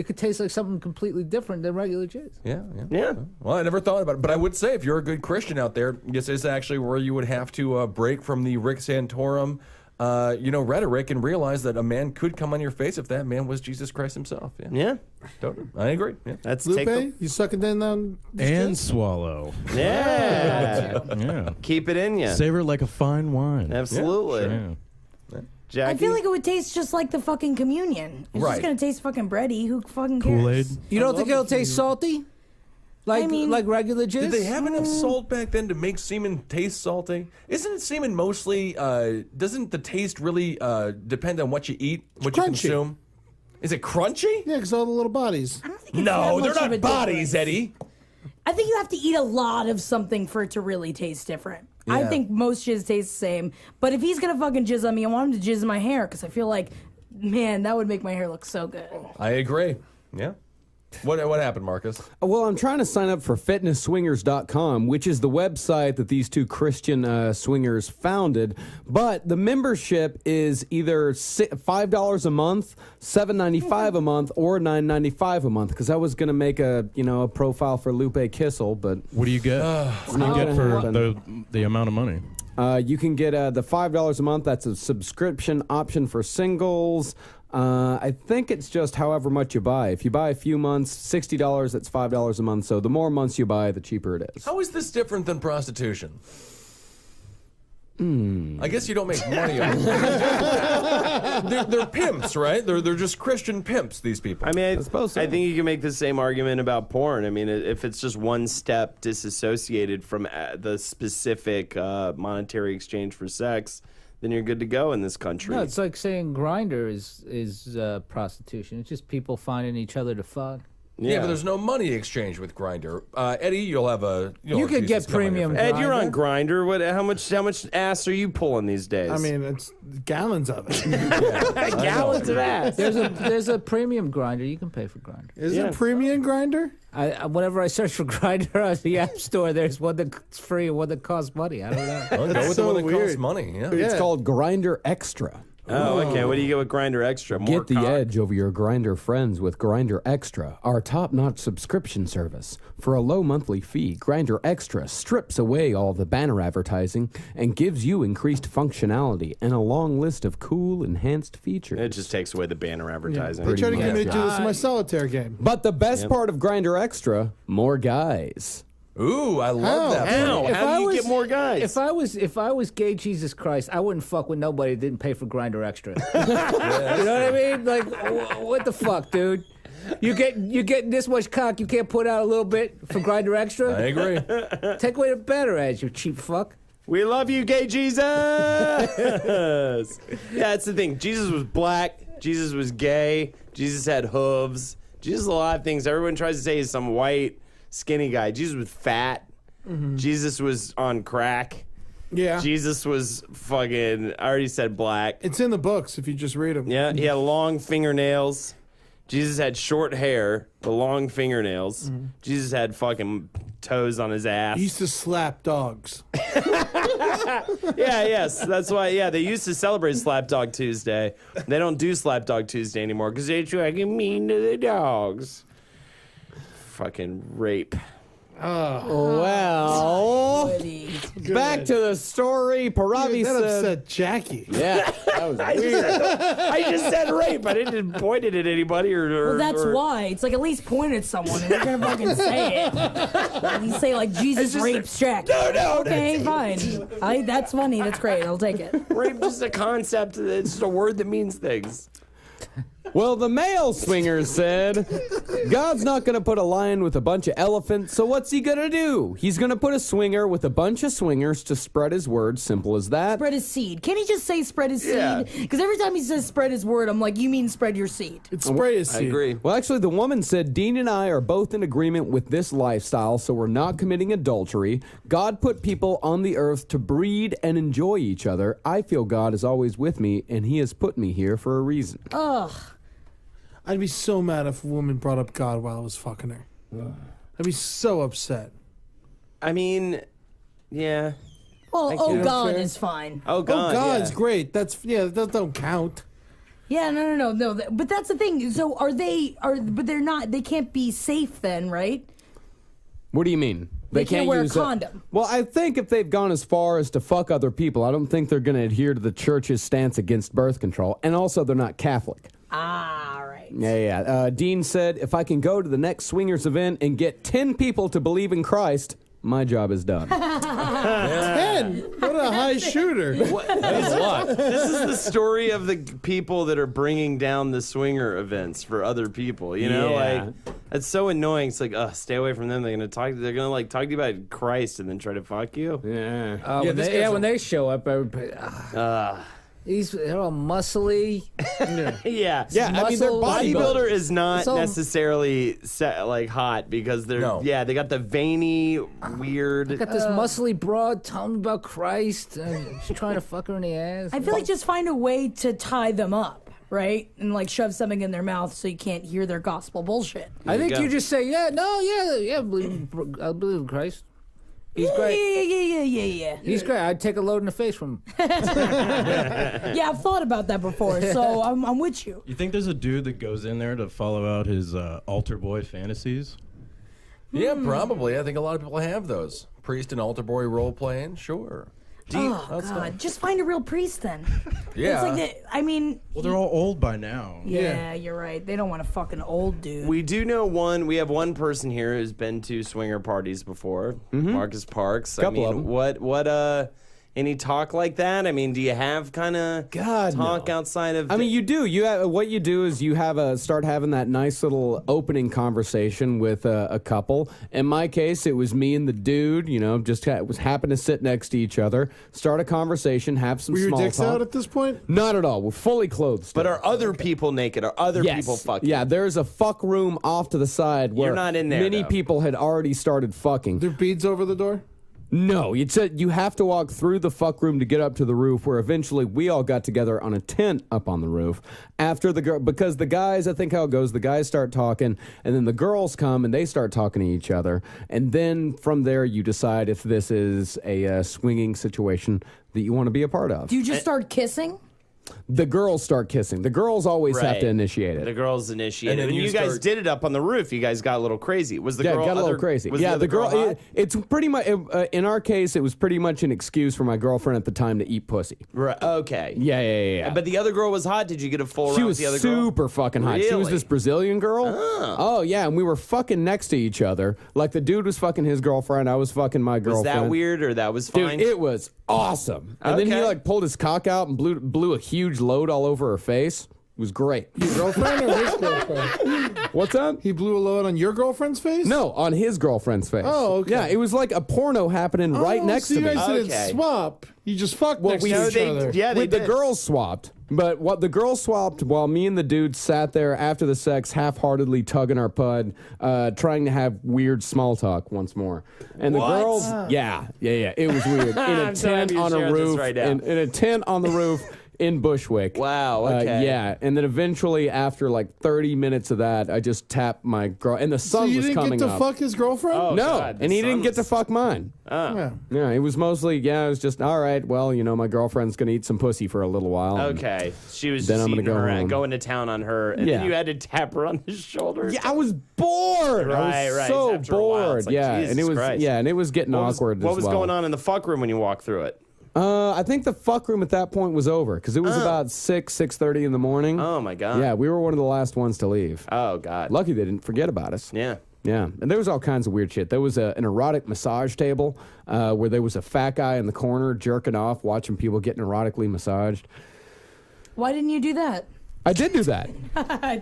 could taste like something completely different than regular jizz. Yeah. Well, I never thought about it, but I would say if you're a good Christian out there, this is actually where you would have to break from the Rick Santorum, rhetoric and realize that a man could come on your face if that man was Jesus Christ himself. Yeah. Totally. I agree. Yeah. That's Lupe, you sucking down And swallow. Yeah. Yeah. Keep it in you. Savor it like a fine wine. Absolutely. Yeah. Jackie? I feel like it would taste just like the fucking communion. It's Right. just gonna taste fucking bready. Who fucking cares? Kool-Aid. You don't think it'll taste salty? Like I mean- like regular jizz? Did they have enough salt back then to make semen taste salty? Isn't semen mostly, doesn't the taste really depend on what you eat, what you crunchy. consume? Is it crunchy? Yeah, because all the little bodies. I don't think it's No, that they're much of not a bodies, difference. Eddie. I think you have to eat a lot of something for it to really taste different. I Yeah. think most jizz tastes the same. But if he's gonna fucking jizz on me, I want him to jizz in my hair because I feel like, man, that would make my hair look so good. I agree. Yeah. What happened, Marcus? Well, I'm trying to sign up for fitnessswingers.com, which is the website that these two Christian swingers founded. But the membership is either $5 a month, $7.95 a month, or $9.95 a month. Because I was going to make a profile for Lupe Kissel, but What do you get? What do you get for the amount of money? you can get the $5 a month. That's a subscription option for singles. I think it's just however much you buy. If you buy a few months, $60, that's $5 a month. So the more months you buy, the cheaper it is. How is this different than prostitution? I guess you don't make money on it. They're pimps, right? They're just Christian pimps, these people. I mean, I suppose so. I think you can make the same argument about porn. I mean, if it's just one step disassociated from the specific monetary exchange for sex, then you're good to go in this country. No, it's like saying Grindr is prostitution. It's just people finding each other to fuck. yeah, but there's no money exchange with Grindr. Eddie, you'll have a. You could get premium. Ed, you're on Grindr. Grindr. How much ass are you pulling these days? I mean, it's gallons of it. gallons of ass. There's a premium Grindr. You can pay for Grindr. Is it a premium grinder? Whenever I search for Grindr on the App Store, there's one that's free and one that costs money. I don't know. Well, go with so the one that costs weird. money. Yeah. It's called Grindr Extra. Oh, okay. What do you get with Grindr Extra? More Get the cock? edge over your Grindr friends with Grindr Extra, our top-notch subscription service. For a low monthly fee, Grindr Extra strips away all the banner advertising and gives you increased functionality and a long list of cool, enhanced features. It just takes away the banner advertising. They try to get me to much, do this in my solitaire game. But the best part of Grindr Extra, more guys. Ooh, I love that. How? If How I do you was- get more guys? If I was gay Jesus Christ, I wouldn't fuck with nobody that didn't pay for Grindr Extra. You know what I mean? Like, what the fuck, dude? You get this much cock, you can't put out a little bit for Grindr Extra? I agree. Take away the banner ads, you cheap fuck. We love you, gay Jesus. Yeah, that's the thing. Jesus was black. Jesus was gay. Jesus had hooves. Jesus is a lot of things. Everyone tries to say he's some white, skinny guy. Jesus was fat. Jesus was on crack. Yeah. Jesus was fucking, I already said black. It's in the books if you just read them. Yeah, he had long fingernails. Jesus had short hair, but long fingernails. Jesus had fucking toes on his ass. He used to slap dogs. Yeah, yes. That's why, yeah, they used to celebrate Slapdog Tuesday. They don't do Slapdog Tuesday anymore because they're fucking mean to the dogs. Fucking rape. Well, Buddy. Good back to the story. Paravi That said, upset Jackie. yeah, that was weird. I just said rape. I didn't point it at anybody Well, that's why. It's like at least point at someone and they're gonna fucking say it. You say like Jesus rapes Jack. No. Okay, fine. That's funny. That's great. I'll take it. Rape is just a concept. It's just a word that means things. Well, the male swinger said, God's not going to put a lion with a bunch of elephants, so what's he going to do? He's going to put a swinger with a bunch of swingers to spread his word. Simple as that. Spread his seed. Can't he just say spread his Yeah. seed? Because every time he says spread his word, I'm like, you mean spread your seed. It's spray his I seed. agree. Well, actually, the woman said, Dean and I are both in agreement with this lifestyle, so we're not committing adultery. God put people on the earth to breed and enjoy each other. I feel God is always with me, and he has put me here for a reason. Ugh. I'd be so mad if a woman brought up God while I was fucking her. I'd be so upset. I mean, yeah. Well, you. oh God Fair. is fine. Oh, God. God's yeah. great. That don't count. Yeah, no. But that's the thing. So but they're not, they can't be safe then, right? What do you mean? They can't wear a use condom. Well, I think if they've gone as far as to fuck other people, I don't think they're going to adhere to the church's stance against birth control. And also, they're not Catholic. Ah, right. Yeah. Dean said, if I can go to the next swingers event and get 10 people to believe in Christ, my job is done. 10? What a high shooter. That is a lot. This is the story of the people that are bringing down the swinger events for other people. You know, Yeah. like it's so annoying. It's like, stay away from them. They're gonna talk to you about Christ and then try to fuck you. Yeah. When they show up, everybody, they're all muscly. Yeah. Yeah, I mean, they're Muscle- Bodybuilder is not So- necessarily hot because they're they got the veiny weird. Got this muscly broad telling me about Christ. She's trying to fuck her in the ass. I feel like just find a way to tie them up, right? And like shove something in their mouth so you can't hear their gospel bullshit. I think go. you just say, I believe in Christ. He's great. Yeah. He's great. I'd take a load in the face from him. Yeah, I've thought about that before, so I'm with you. You think there's a dude that goes in there to follow out his altar boy fantasies? Yeah, probably. I think a lot of people have those. Priest and altar boy role playing, sure. Oh, God. Just find a real priest then. Yeah. It's like I mean... Well, they're all old by now. Yeah, you're right. They don't want a fucking old dude. We do know we have one person here who's been to swinger parties before, Marcus Parks. Couple of them. What any talk like that? I mean, do you have kind of talk outside of? I mean, you do. You have, what you do is you have start having that nice little opening conversation with a couple. In my case, it was me and the dude. You know, just happened to sit next to each other, start a conversation, have some Were your small dicks talk. out at this point? Not at all. We're fully clothed. Still. But are other people naked? Are other people fucking? Yeah, there's a fuck room off to the side where You're not in there, many though. people had already started fucking. There beads over the door? No, you have to walk through the fuck room to get up to the roof, where eventually we all got together on a tent up on the roof. After because the guys, I think how it goes, the guys start talking, and then the girls come and they start talking to each other, and then from there you decide if this is a swinging situation that you want to be a part of. Do you just start kissing? The girls start kissing. The girls always have to initiate it. The girls initiate And it. then And you you guys start- did it up on the roof. You guys got a little crazy. Was the girl? Got a little crazy. Was Yeah, the girl. hot? It's pretty much. In our case, it was pretty much an excuse for my girlfriend at the time to eat pussy. Right, okay. Yeah. But the other girl was hot. Did you get a full She round was with the other girl? super fucking hot. She was Really? this Brazilian girl. Oh, yeah, and we were fucking next to each other. Like the dude was fucking his girlfriend, I was fucking my Was girlfriend. that weird or that was fine? Dude, it was awesome. And then he Okay. like pulled his cock out and blew a huge load all over her face. It was great. Your girlfriend or his girlfriend? What's up? He blew a load on your girlfriend's face? No, on his girlfriend's face. Oh, okay. Yeah, it was like a porno happening right next so to you me. guys didn't Okay. swap. You just fucked next to each other. Yeah, they With the did. girls swapped. But what the girls swapped while me and the dude sat there after the sex, half-heartedly tugging our pud, trying to have weird small talk once more. And the What? girls, yeah, it was weird. In a I'm so tent happy you're on a sharing this roof, right now. in a tent on the roof, in Bushwick. Wow, okay. Yeah, and then eventually, after like 30 minutes of that, I just tapped my girl, and the sun was coming up. So you didn't get to fuck his girlfriend? Oh, No, God, and he didn't get to fuck mine. Yeah. Yeah, it was mostly, it was just, all right, well, my girlfriend's going to eat some pussy for a little while. and Okay. She was Then just I'm gonna eating go her home. going to town on her, and Yeah. then you had to tap her on the shoulder. Yeah, I was bored. I was Right. so After a while, bored. it's like, Yeah, and it Jesus was Christ. and it was getting awkward What as was well. going on in the fuck room when you walked through it? I think the fuck room at that point was over because it was about 6:30 in the morning. Oh, my God. Yeah, we were one of the last ones to leave. Oh, God. Lucky they didn't forget about us. Yeah. Yeah, and there was all kinds of weird shit. There was an erotic massage table where there was a fat guy in the corner jerking off, watching people getting erotically massaged. Why didn't you do that? I did do that.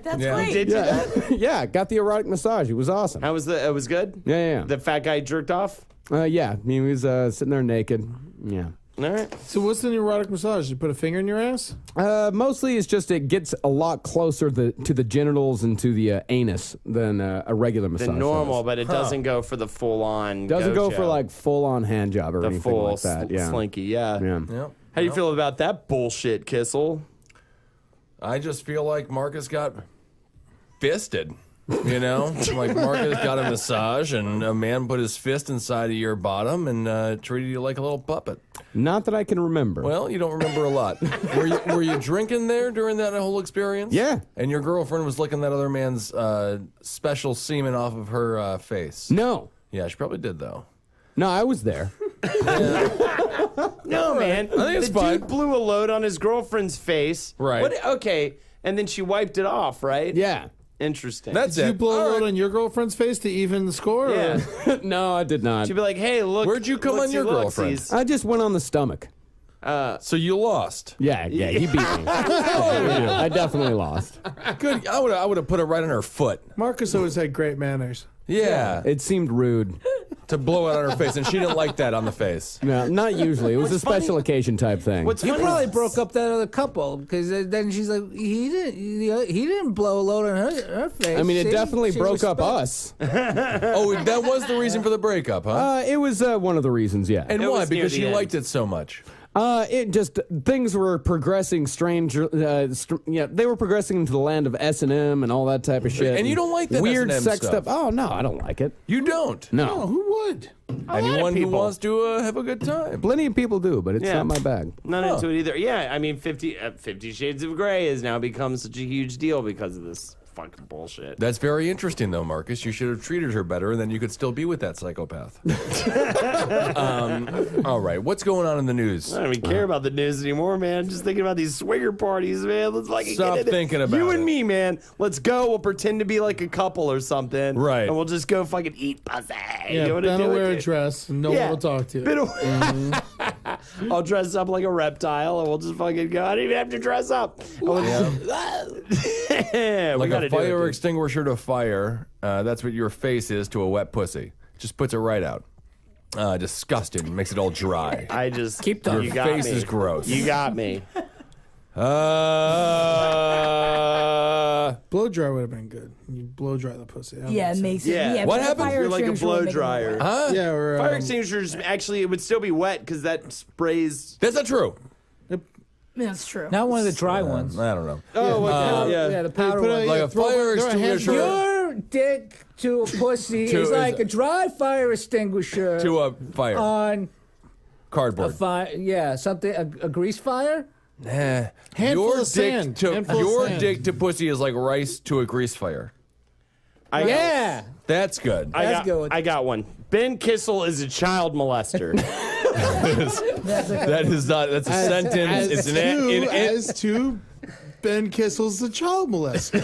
That's Yeah. great. Did you do that? Yeah, got the erotic massage. It was awesome. How was it was good? Yeah. The fat guy jerked off? Yeah, he was sitting there naked. Yeah. All right. So what's an erotic massage? You put a finger in your ass? Mostly it's just it gets a lot closer to the genitals and to the anus than a regular massage. The normal, does. but it doesn't go for the full-on Doesn't go for Gojo. like full-on hand job or the anything full like that. Yeah. slinky, yeah. Yeah. Yep. How do you feel about that bullshit, Kissel? I just feel like Marcus got fisted. Like Marcus got a massage and a man put his fist inside of your bottom and treated you like a little puppet. Not that I can remember. Well, you don't remember a lot. Were you drinking there during that whole experience? Yeah. And your girlfriend was licking that other man's special semen off of her face. No. Yeah, she probably did though. No, I was there. No, man. I think it's the fine. dude blew a load on his girlfriend's face. Right. Okay, and then she wiped it off, right? Yeah. Interesting. That's Did it. you blow a All load right. on your girlfriend's face to even the score? or- Yeah. No, I did not. She'd be like, hey, look. Where'd you come on your girlfriend? I just went on the stomach. So you lost. Yeah, he beat me. I definitely lost. Good. I would have put it right on her foot. Marcus always had great manners. Yeah. It seemed rude. To blow it on her face, and she didn't like that on the face. No, not usually. It was a special occasion type thing. What's You funny probably is- broke up that other couple because then she's like, he didn't blow a load on her face. I mean, it See? definitely She broke up respect- us. Oh, that was the reason for the breakup, huh? It was one of the reasons, yeah. And It why? was near Because the she end. liked it so much. It just things were progressing strange. They were progressing into the land of S&M and all that type of shit. And you don't like that weird S&M sex stuff. Oh no, I don't like it. You don't. Oh, No, who would? Anyone who people. wants to have a good time. plenty of people do, but it's Yeah. not my bag. Not into it either. Yeah, I mean, 50 Shades of Grey has now become such a huge deal because of this fucking bullshit. That's very interesting, though, Marcus. You should have treated her better, and then you could still be with that psychopath. All right, what's going on in the news? I don't even care about the news anymore, man. Just thinking about these swinger parties, man. Let's like Stop get in it. thinking about you it. and me, man. Let's go. We'll pretend to be like a couple or something, Right. And we'll just go fucking eat pussy. Yeah, You wanna Ben do will it, wear a dude? dress and no Yeah. one will talk to you. Ben will- I'll dress up like a reptile, and we'll just fucking go. I don't even have to dress up. And we'll we Like gotta a do it, fire dude. extinguisher to fire. That's what your face is to a wet pussy. Just puts it right out. Disgusting. Makes it all dry. I just Keep talking. You Your got face me. is gross. You got me. Blow dry would have been good. You blow dry the pussy. That Yeah, it makes sense. makes it. Yeah. Yeah, What but the happens? fire You're like a extinguisher blow would make it dryer. wet. Huh? Yeah, or Fire extinguishers actually it would still be wet because that sprays. That's not true. That's true. Not one of the dry ones. I don't know. Oh, Yeah, the powder put one. a- Like yeah, a throw fire a hand- extinguisher Your dick to a pussy To- is like is- a dry fire extinguisher to a fire. on a Cardboard. fire. Yeah, something a grease fire. Nah. Handful Your of sand. dick to Handful of your sand. dick to pussy is like rice to a grease fire. Yeah, That's good. That's good. I got one. Ben Kissel is a child molester. That is not. That's a sentence. It's an As to Ben Kissel's the child molester.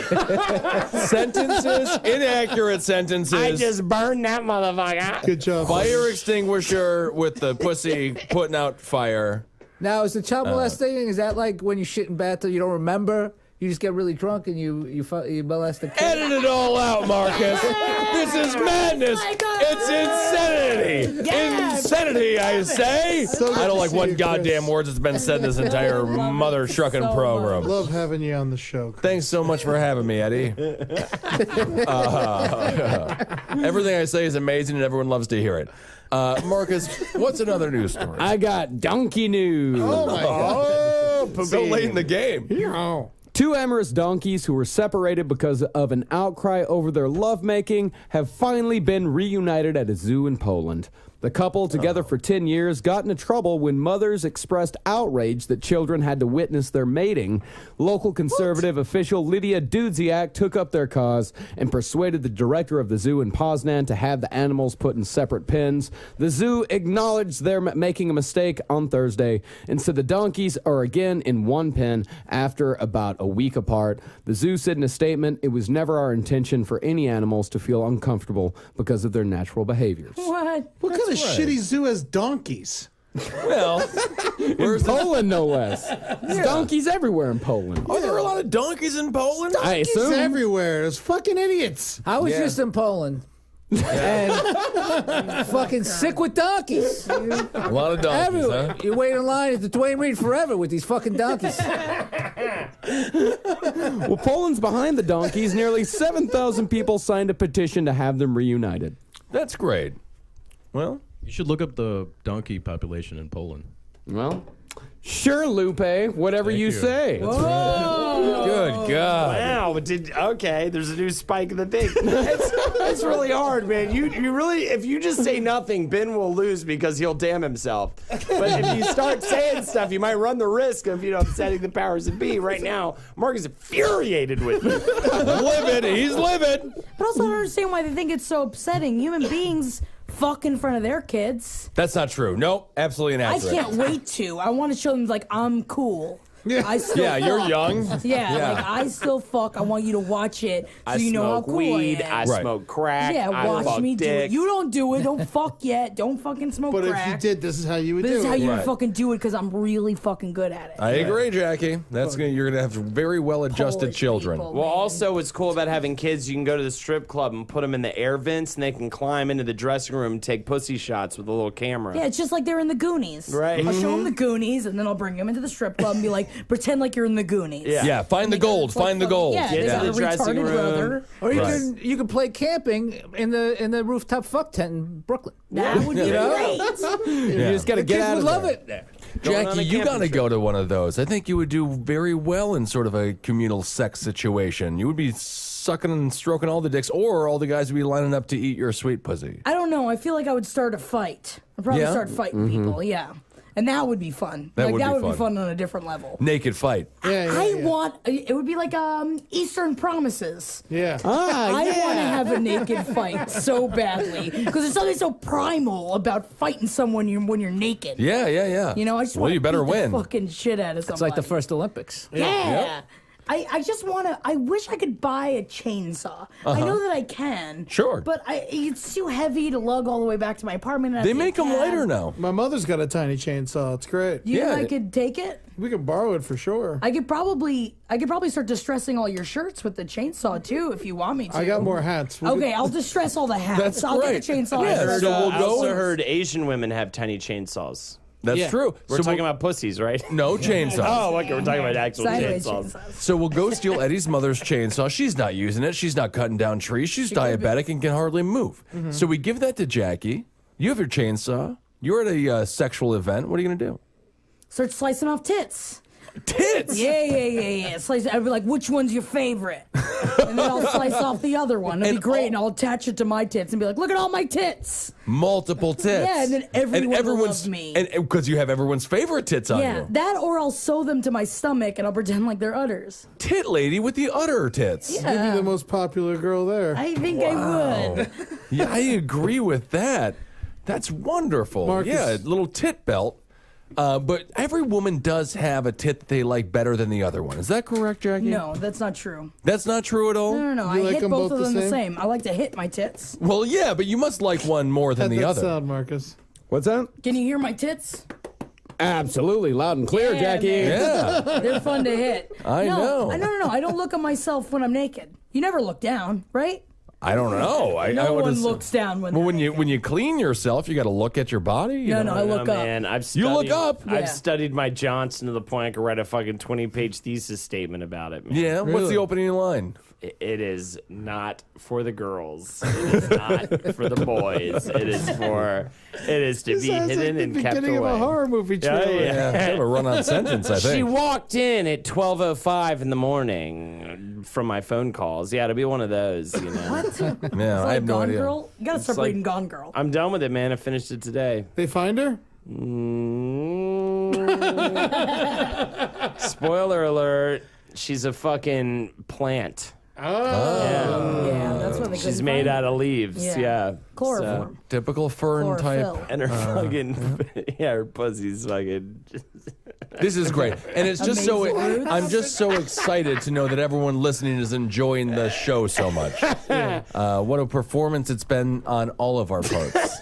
sentences. Inaccurate sentences. I just burned that motherfucker. Good job. Fire extinguisher with the pussy putting out fire. Now, is the child molesting? Is that like when you shit in bathtub, you don't remember? You just get really drunk and you molest a kid? Edit it all out, Marcus. This is madness. It's insanity. Insanity, I say. So good I don't to like see one you, Chris. goddamn word that's been said this entire mother trucking so program. Love having you on the show. Chris. Thanks so much for having me, Eddie. Everything I say is amazing and everyone loves to hear it. Marcus, what's another news story? I got donkey news. Oh my god. Oh, So late in the game. Two amorous donkeys who were separated because of an outcry over their lovemaking have finally been reunited at a zoo in Poland. The couple, together for 10 years, got into trouble when mothers expressed outrage that children had to witness their mating. Local conservative official Lydia Dudziak took up their cause and persuaded the director of the zoo in Poznan to have the animals put in separate pens. The zoo acknowledged their making a mistake on Thursday and said the donkeys are again in one pen after about a week apart. The zoo said in a statement, "It was never our intention for any animals to feel uncomfortable because of their natural behaviors." What kind of shitty zoo has donkeys? Well, in Poland, no less. There's donkeys everywhere in Poland. Are there a lot of donkeys in Poland? I Donkeys assume. everywhere. There's fucking idiots. I was just in Poland. And fucking sick with donkeys. A lot of donkeys, Everywhere. huh? You wait in line at the Dwayne Reed forever with these fucking donkeys. Well, Poland's behind the donkeys. Nearly 7,000 people signed a petition to have them reunited. That's great. Well, You should look up the donkey population in Poland. Well, sure, Lupe. Whatever you say. good God. Wow, okay, there's a new spike in the thing. It's really hard, man. You really, if you just say nothing, Ben will lose because he'll damn himself. But if you start saying stuff, you might run the risk of, upsetting the powers that be. Right now, Mark is infuriated with me. He's livid. But also, I don't understand why they think it's so upsetting. Human beings fuck in front of their kids. That's not true. Nope, absolutely inaccurate. I can't wait to. I want to show them, like, I'm cool. I still Yeah, you're fuck. young. Yeah, like, I still fuck. I want you to watch it so you know how cool weed, I am. smoke crack. Yeah, I watch fuck me do dick. it. You don't do it. Don't fuck yet. Don't fucking smoke But crack. if you did, this is how you would This do is it. how you would Right. fucking do it because I'm really fucking good at it. I agree, Jackie. You're gonna have very well-adjusted Polish children. people, Well, man. also, what's cool about having kids, you can go to the strip club and put them in the air vents, and they can climb into the dressing room and take pussy shots with a little camera. Yeah, it's just like they're in the Goonies. Right. I'll show them the Goonies, and then I'll bring them into the strip club and be like, pretend like you're in the Goonies. Yeah, find the gold. Find the gold. Yeah, Get they to got the a dressing retarded room. brother. Or Right. you can play camping in the rooftop fuck tent in Brooklyn. That would be great. You just got to The get kids out would of love there. it there. Going on Jackie, a you camping gotta trip. go to one of those. I think you would do very well in sort of a communal sex situation. You would be sucking and stroking all the dicks, or all the guys would be lining up to eat your sweet pussy. I don't know. I feel like I would start a fight. I'd probably Yeah? start fighting people. Yeah. And that would be fun. That like, would that be would fun. be fun on a different level. Naked fight. I want it would be like Eastern Promises. Yeah. Ah, I yeah. want to have a naked fight so badly because there's something so primal about fighting someone when you're naked. Yeah. You know, I just Well, want you better beat win. the fucking shit out of somebody. It's like the first Olympics. Yeah. I just want to. I wish I could buy a chainsaw. I know that I can. Sure. But it's too heavy to lug all the way back to my apartment. and I They have to make them cab. lighter now. My mother's got a tiny chainsaw. It's great. You Yeah. think I could take it? We could borrow it for sure. I could probably start distressing all your shirts with the chainsaw too, if you want me to. I got more hats. Okay, I'll distress all the hats. That's I'll great. get a chainsaw. Yeah, and distress so all we'll the I go also and- heard Asian women have tiny chainsaws. That's Yeah. true. We're talking about pussies, right? no chainsaws. Oh, okay, we're talking about actual sideways chainsaws. chainsaws. So we'll go steal Eddie's mother's chainsaw. She's not using it. She's not cutting down trees. She's diabetic and can hardly move. So we give that to Jackie. You have your chainsaw. You're at a sexual event. What are you going to do? Start slicing off tits. Tits! Yeah. Slice. I'd be like, which one's your favorite? And then I'll slice off the other one. It'd be And great, all- and I'll attach it to my tits and be like, look at all my tits. Multiple tits. Yeah, and then everyone will everyone's love me. And because you have everyone's favorite tits on Yeah, you. that or I'll sew them to my stomach and I'll pretend like they're udders. Tit lady with the udder tits. You'd be the most popular girl there. I think I would. Yeah, I agree with that. That's wonderful. Marcus. Yeah, a little tit belt. But every woman does have a tit that they like better than the other one. Is that correct, Jackie? No, that's not true. That's not true at all? No. You I like hit them both both of them the the same? same. I like to hit my tits. Well, yeah, but you must like one more than Had the that other. sound, Marcus. What's that? Can you hear my tits? Absolutely, loud and clear, Yeah, Jackie. man. Yeah. They're fun to hit. I know. No. I don't look at myself when I'm naked. You never look down, right? I don't know. No one looks down when. Well, when you clean yourself, you got to look at your body. No, I look up. Man, you look up. I've studied my Johnson to the point I could write a fucking 20-page thesis statement about it. Man. Yeah. Really? What's the opening line? It is not for the girls. It is not for the boys. It is to be hidden and kept away. Beginning of a horror movie trailer. Yeah. Kind of a run-on sentence, I think. She walked in at 12:05 in the morning from my phone calls. Yeah, it'll be one of those, you know. What? Yeah, I have no Gone idea. Girl? You gotta start reading Gone Girl. I'm done with it, man. I finished it today. They find her? Spoiler alert. She's a fucking plant. Yeah, that's what they. She's made out of leaves. Yeah. Chloroform. Typical fern type. And her fucking her pussy's fucking. This is great, and it's just I'm just so excited to know that everyone listening is enjoying the show so much. What a performance it's been on all of our parts.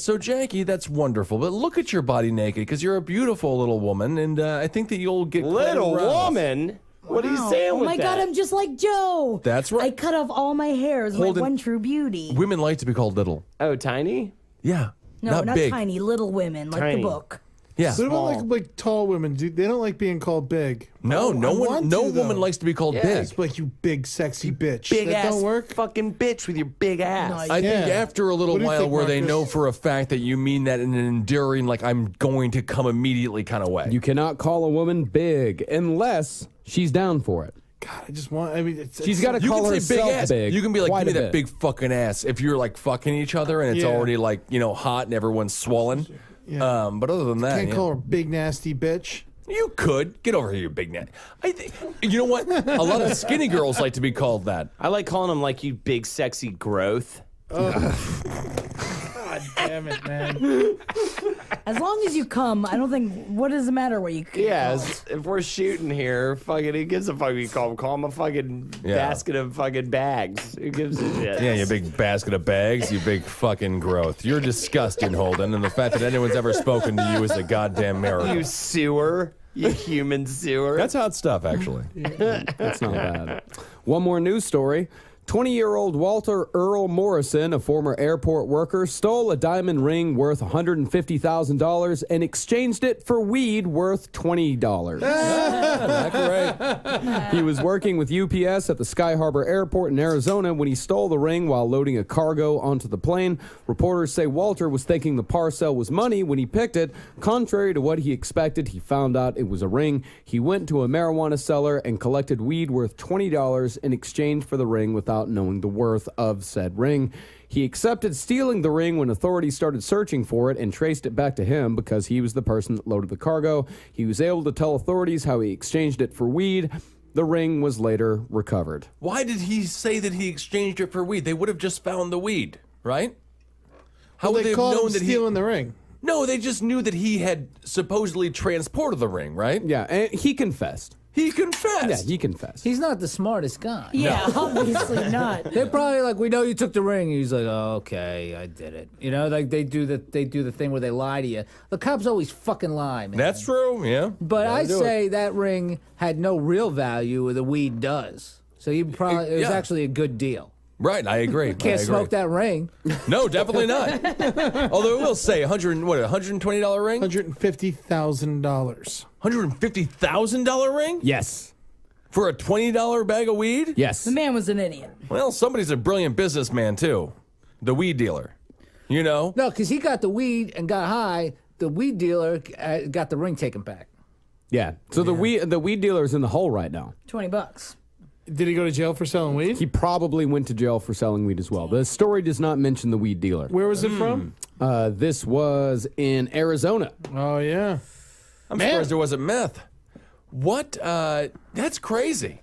So Jackie, that's wonderful, but look at your body naked because you're a beautiful little woman, and I think that you'll get little woman. What are you saying with that? Oh my God, I'm just like Joe. That's right. I cut off all my hair as my one true beauty. Women like to be called little. Oh, tiny? Yeah. No, not big. tiny. Little women, like Tiny. the book. Yeah. What about like tall women? They don't like being called big. No woman though. likes to be called big. It's like you big sexy bitch. Big that ass don't work. fucking bitch with your big ass. I think Yeah. after a little What do you while think, where they Marcus? know for a fact that you mean that in an enduring, like I'm going to come immediately kind of way. You cannot call a woman big unless she's down for it. God, I just want. I mean, She's got to You call can say big herself ass. big. You can be like, quite give me a that bit. big fucking ass if you're like fucking each other and it's Yeah. already like, hot and everyone's swollen. Yeah. But other than that, Can't yeah. call her big nasty bitch. You could. Get over here, you big net. I think, you know what? A lot of skinny girls like to be called that. I like calling them like you big sexy growth. God damn it, man. As long as you come, I don't think. What does it matter what you? Yes, if we're shooting here, fucking, who gives a fuck? We call them a fucking basket of fucking bags. Who gives a shit? Yeah, you big basket of bags, you big fucking growth. You're disgusting, Holden, and the fact that anyone's ever spoken to you is a goddamn miracle. You sewer. You human sewer. That's hot stuff, actually. That's not bad. One more news story. 20-year-old Walter Earl Morrison, a former airport worker, stole a diamond ring worth $150,000 and exchanged it for weed worth $20. He was working with UPS at the Sky Harbor Airport in Arizona when he stole the ring while loading a cargo onto the plane. Reporters say Walter was thinking the parcel was money when he picked it. Contrary to what he expected, he found out it was a ring. He went to a marijuana seller and collected weed worth $20 in exchange for the ring without knowing the worth of said ring. He accepted stealing the ring when authorities started searching for it and traced it back to him because he was the person that loaded the cargo. He was able to tell authorities how he exchanged it for weed. The ring was later recovered. Why did he say that he exchanged it for weed? They would have just found the weed, right? How would they they have call known him that stealing the ring? No, they just knew that he had supposedly transported the ring, right? Yeah, and he confessed. He confessed. Yeah, he confessed. He's not the smartest guy. Yeah, obviously not. They're probably like, we know you took the ring. He's like, oh, okay, I did it. You know, like they do the thing where they lie to you. The cops always fucking lie, man. That's true, yeah. But I do say that ring had no real value, where the weed does. So it was Yeah. actually a good deal. Right, I agree. Can't smoke that ring. No, definitely not. Although I will say, $120 ring? $150,000. $150,000 ring? Yes. For a $20 bag of weed? Yes. The man was an idiot. Well, somebody's a brilliant businessman, too. The weed dealer. You know? No, because he got the weed and got high. The weed dealer got the ring taken back. Yeah. So the weed dealer's in the hole right now. $20. Did he go to jail for selling weed? He probably went to jail for selling weed as well. The story does not mention the weed dealer. Where was it from? This was in Arizona. Oh, yeah. I'm surprised there wasn't meth. What? That's crazy.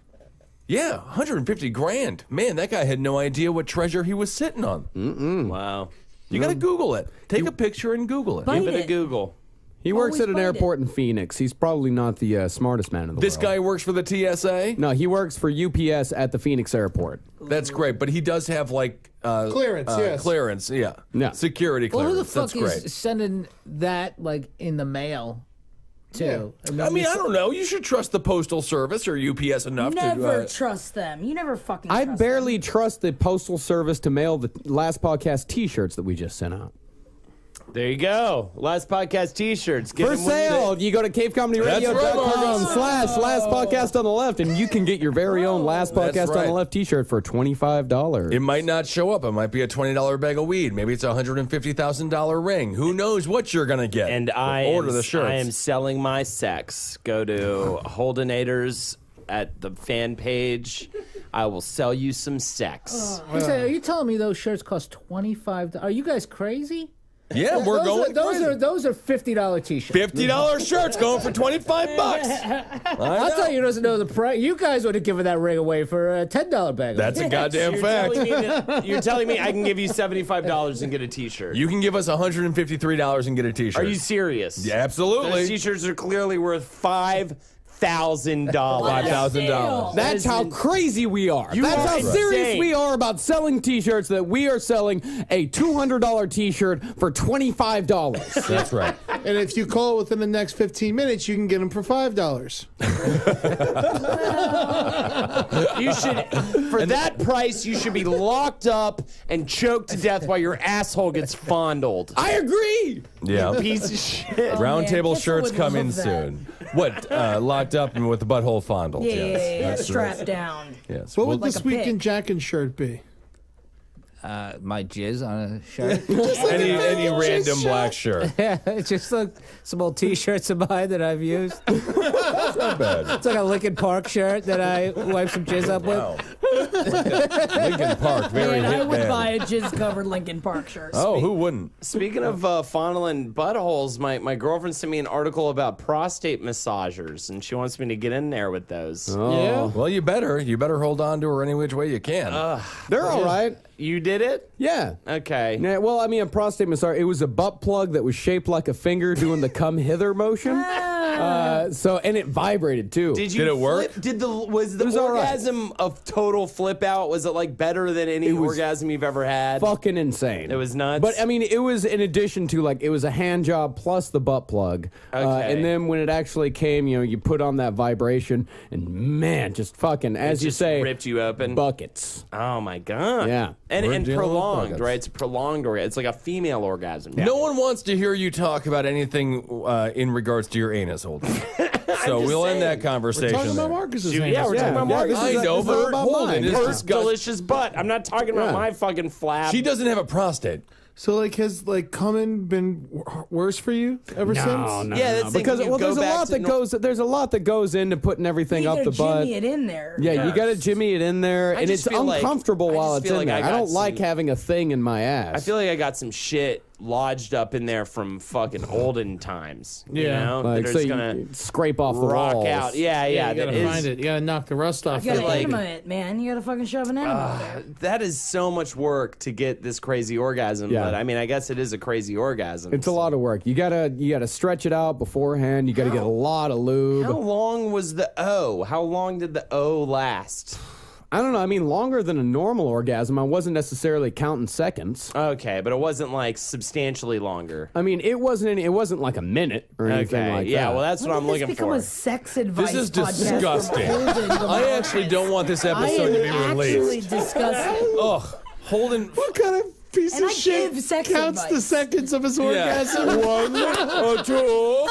Yeah, 150 grand. Man, that guy had no idea what treasure he was sitting on. Wow. You got to Google it. Take a picture and Google it. Bite Give it a it. Google. He works Always at an find airport in Phoenix. He's probably not the smartest man in the This world. guy works for the TSA? No, he works for UPS at the Phoenix airport. That's great, but he does have like Clearance, yes. Clearance, yeah. Yeah. Security Well, clearance. who the fuck That's great. is sending that like in the mail too. I mean, I don't know. You should trust the Postal Service or UPS enough Never to... trust them. You never fucking I trust barely trust the Postal Service to mail the Last Podcast T-shirts that we just sent out. There you go. Last Podcast T-shirts. For sale. You go to cavecomedyradio.com/Last Podcast on the left, and you can get your very own Last Podcast on the Left T-shirt for $25. It might not show up. It might be a $20 bag of weed. Maybe it's a $150,000 ring. Who knows what you're going to get? And I am selling my sex. Go to Holdenators at the fan page. I will sell you some sex. Are you telling me those shirts cost $25? Are you guys crazy? Yeah, we're going. Those are $50 T-shirts. $50 shirts going for $25. I'll tell you, who doesn't know the price. You guys would have given that ring away for a $10 bag. That's a goddamn fact. You're telling me I can give you $75 and get a T-shirt? You can give us $153 and get a T-shirt. Are you serious? Yeah, absolutely. Those T-shirts are clearly worth $5,000. $5,000. That's how crazy we are. That's how serious we are about selling T-shirts, that we are selling a $200 T-shirt for $25. That's right. And if you call within the next 15 minutes, you can get them for $5. You should, for that price, you should be locked up and choked to death while your asshole gets fondled. I agree. Yeah. Piece of shit. Roundtable Kissel shirts would coming love that. soon. What? Locked up and with the butthole fondled. Yeah, Yes. strapped down. Yes. What would Like this a pig. weekend Jack and shirt be? My jizz on a shirt. Any random black shirt. Yeah, it's just like some old T-shirts of mine that I've used. That's not bad. It's like a Lincoln Park shirt that I wipe some jizz up with. Wow. Lincoln Park, very Man, I hip would band. buy a jizz-covered Lincoln Park shirt. Oh, who wouldn't? Speaking of fondling buttholes, my girlfriend sent me an article about prostate massagers, and she wants me to get in there with those. Oh. Well, you better hold on to her any which way you can. They're all right. You did it? Yeah. Okay. Yeah, well, I mean, a prostate massage, it was a butt plug that was shaped like a finger doing the come hither motion. And it vibrated too. Did it work? Was the all right. orgasm of total flip out? Was it like better than any orgasm you've ever had? Fucking insane. It was nuts. But I mean, it was in addition to, like, it was a hand job plus the butt plug. Okay. And then when it actually came, you put on that vibration, and man, just fucking, as It you just say, ripped you open. buckets. Oh my god. Yeah. And We're dealing with prolonged, buckets. right? It's a prolonged orgasm. It's like a female orgasm. No one wants to hear you talk about anything in regards to your anus, Holden. So we'll end that conversation. Talking about there. Marcus's Yeah, anus. we're talking about Marcus. I know, but about Holden mine. is Her disgusting. delicious butt. I'm not talking about my fucking flab. She doesn't have a prostate. So, like, has coming been worse for you ever since? Yeah, that's Because thinking you there's go a back lot to that goes. There's a lot that goes into putting everything You up gotta the butt. jimmy it in there. Yeah, you got to jimmy it in there, I and just it's feel like- uncomfortable I while just it's feel in like there. I I got don't like some- having a thing in my ass. I feel like I got some shit lodged up in there from fucking olden times. You know? like, that so are just you gonna scrape off the rock walls. out. Yeah, You that gotta is- find it. You gotta knock the rust off. You gotta like- enema it, man. You gotta fucking shove an enema there. That is so much work to get this crazy orgasm. Yeah. But I mean, I guess it is a crazy orgasm. It's a lot of work. You gotta stretch it out beforehand. You gotta get a lot of lube. How long was the O? How long did the O last? I don't know. I mean, longer than a normal orgasm. I wasn't necessarily counting seconds. Okay, but it wasn't like substantially longer. I mean, it wasn't like a minute or anything Okay, like yeah, that. well, that's what When I'm did this looking become for. a sex advice This is podcast from disgusting. Holden to I Marcus? actually don't want this I episode to be am released. actually disgusted. Ugh, Holden. What kind of piece And of I shit give sex counts the advice. seconds of his Yeah. orgasm? 1 or 2 or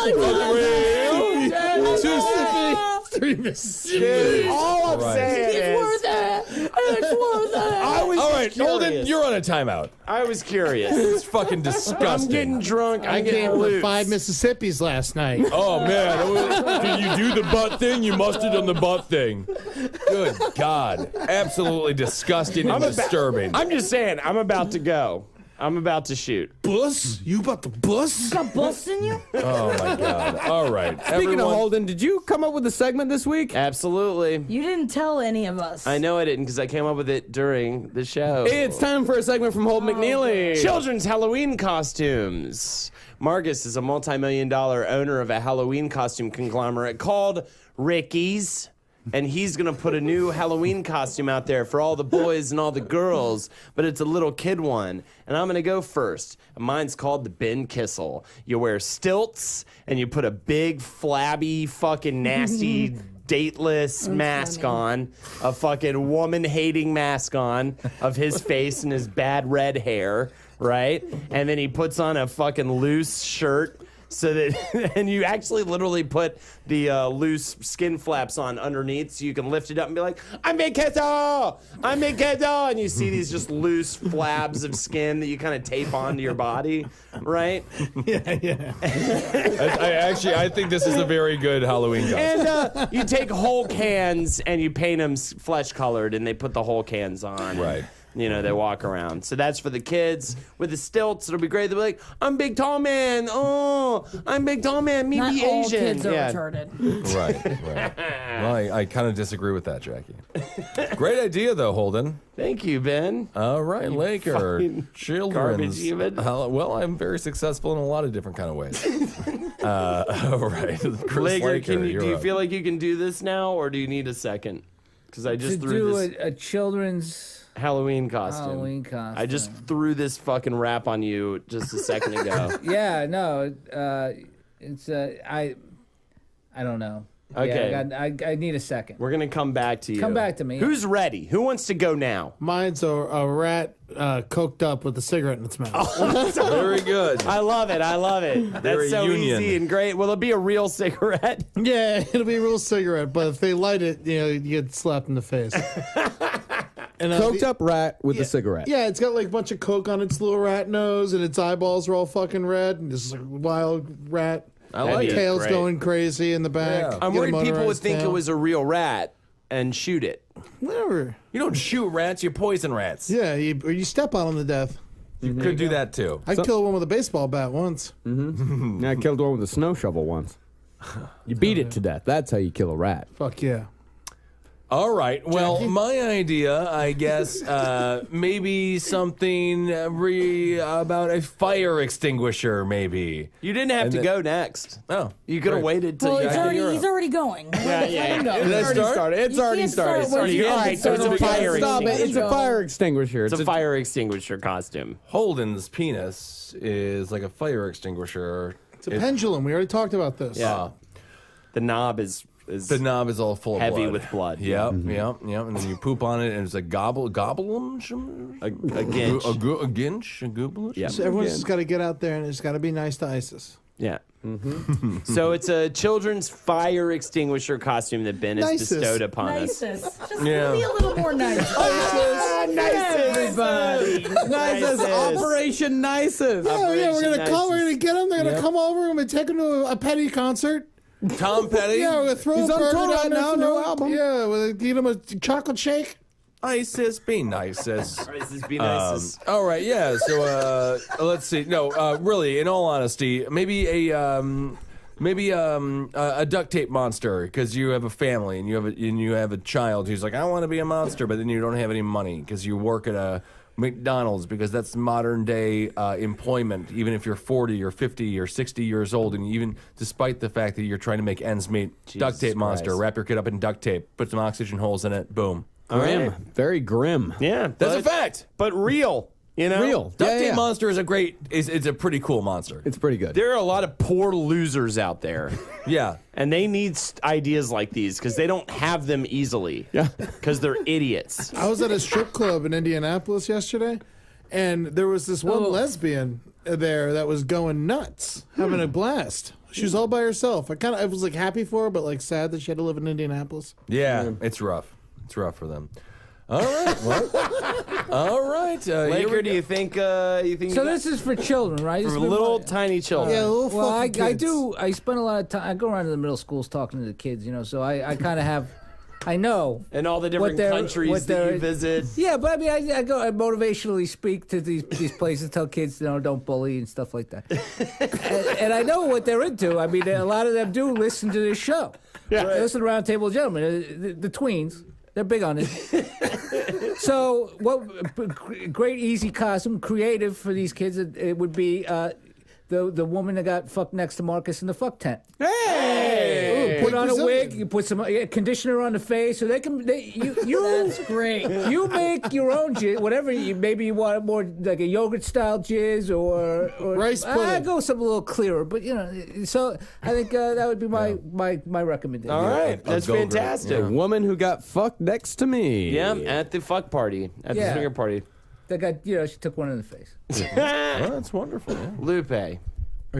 3 Mississippi. All I'm saying is, It's worth it. It's worth it. I was All right, curious. Holden, you're on a timeout. I was curious. It's fucking I'm disgusting. getting drunk. I I'm came getting with loose. 5 Mississippis last night. Oh man, did you do the butt thing? You must have done the butt thing. Good God, absolutely disgusting and disturbing. I'm just saying, I'm about to go. I'm about to shoot. Bus? You about to bus? Got bust in you? Oh my God! All right, Speaking everyone. of Holden, did you come up with a segment this week? Absolutely. You didn't tell any of us. I know I didn't because I came up with it during the show. It's time for a segment from Holden McNeely. Children's Halloween costumes. Marcus is a multi-million-dollar owner of a Halloween costume conglomerate called Ricky's. and he's gonna put a new Halloween costume out there for all the boys and all the girls, but it's a little kid one, and I'm gonna go first. Mine's called the Ben Kissel. You wear stilts and you put a big flabby fucking nasty dateless mask on, a fucking woman-hating mask on of his face and his bad red hair, right? And then he puts on a fucking loose shirt. So that, and you actually literally put the loose skin flaps on underneath so you can lift it up and be like, I'm Ben Kissel! I'm Ben Kissel! And you see these just loose flabs of skin that you kind of tape onto your body, right? Yeah. I think this is a very good Halloween costume. And you take Hulk hands and you paint them flesh colored and they put the Hulk hands on. Right. You know, they walk around. So that's for the kids. With the stilts, it'll be great. They'll be like, I'm big tall man. Oh, I'm big tall man. Me Not be all Asian. kids are retarded. Right. Well, I kind of disagree with that, Jackie. Great idea, though, Holden. Thank you, Ben. All right, Laker. Garbage Children's. human. Well, I'm very successful in a lot of different kind of ways. All right. Chris Laker, do you up. feel like you can do this now, or do you need a second? Because I just threw this a children's Halloween costume. I just threw this fucking rap on you just a second ago. Yeah, no, it's I don't know. Okay. Yeah, I need a second. We're gonna come back to you. Come back to me. Who's ready? Who wants to go now? Mine's a rat coked up with a cigarette in its mouth. Very good. I love it. That's Very so union. easy and great. Will it be a real cigarette? Yeah, it'll be a real cigarette, but if they light it, you get slapped in the face. And, Coked up rat with a cigarette. Yeah, it's got like a bunch of coke on its little rat nose, and its eyeballs are all fucking red. And this is a wild rat. I like it. Tail's going crazy in the back. Yeah. I'm Get a worried people would motorized think tail. it was a real rat and shoot it. Whatever. You don't shoot rats, you poison rats. Yeah, or you step on them to death. You could do that, too. I killed one with a baseball bat once. I killed one with a snow shovel once. You beat it to death. That's how you kill a rat. Fuck yeah. All right. Well, my idea, I guess, maybe something about a fire extinguisher, maybe. You didn't have to go next. Oh. You could have waited till Well, you he's already going. Yeah. It's already started. You can't start when you All right, so it's a fire Stop it. extinguisher. It's a fire extinguisher. It's a fire extinguisher costume. Holden's penis is like a fire extinguisher. It's a pendulum. We already talked about this. Yeah. The knob is The knob is all full of heavy blood. with blood. Yep, yep. And then you poop on it, and it's a gobblum, A ginch. a ginch, a gooblage. Yeah. So everyone's just got to get out there, and it's got to be nice to ISIS. Yeah. So it's a children's fire extinguisher costume that Ben has Nicest. bestowed upon us. Nicest. Just Yeah. be a little more nice. Everybody. Nicest. Operation Nicest. Oh yeah, we're gonna Nicest. call. We're gonna get them. They're gonna come over. We're gonna take them to a Petty concert. Tom Petty. Yeah, we're gonna throw He's a on burger tour down right their now, new throat. album. Yeah, we'll give them a chocolate shake. ISIS, be nicest. This be nicest. All right, yeah. So let's see. No, really, in all honesty, maybe a duct tape monster because you have a family and you have a child who's like, I want to be a monster, but then you don't have any money because you work at a McDonald's because that's modern day employment. Even if you're 40 or 50 or 60 years old, and even despite the fact that you're trying to make ends meet, duct tape monster. Christ. Wrap your kid up in duct tape, put some oxygen holes in it, boom. Grim. Very grim. Yeah. That's a fact. But real. You know? Real. Duct Yeah, tape yeah. monster is it's a pretty cool monster. It's pretty good. There are a lot of poor losers out there. Yeah. And they need ideas like these because they don't have them easily. Yeah. Because they're idiots. I was at a strip club in Indianapolis yesterday, and there was this one lesbian there that was going nuts, having a blast. She was all by herself. I was like happy for her, but like sad that she had to live in Indianapolis. Yeah, it's rough. It's rough for them. All right. All right. Laker, do you think So this is for children, right? for This is little tiny children? Yeah, little Well, fucking kids. I spend a lot of time. I go around to the middle schools talking to the kids, so I kind of have. I know. And all the different countries that you visit. Yeah, but I mean, I motivationally speak to these places, tell kids, don't bully and stuff like that. and I know what they're into. I mean, a lot of them do listen to this show. Yeah. They listen to Roundtable of Gentlemen. The tweens, they're big on it. So, great, easy costume, creative for these kids, it would be the woman that got fucked next to Marcus in the fuck tent. Hey! Ooh, put on a wig. You put some conditioner on the face, so they can. That's great. You make your own jizz, whatever. Maybe you want more like a yogurt style jizz or rice pudding. I go something a little clearer, but so I think that would be my recommendation. All right, that's fantastic. A woman who got fucked next to me. Yeah, at the fuck party, at the swinger party. That got she took one in the face. Well, that's wonderful. Yeah. Lupe.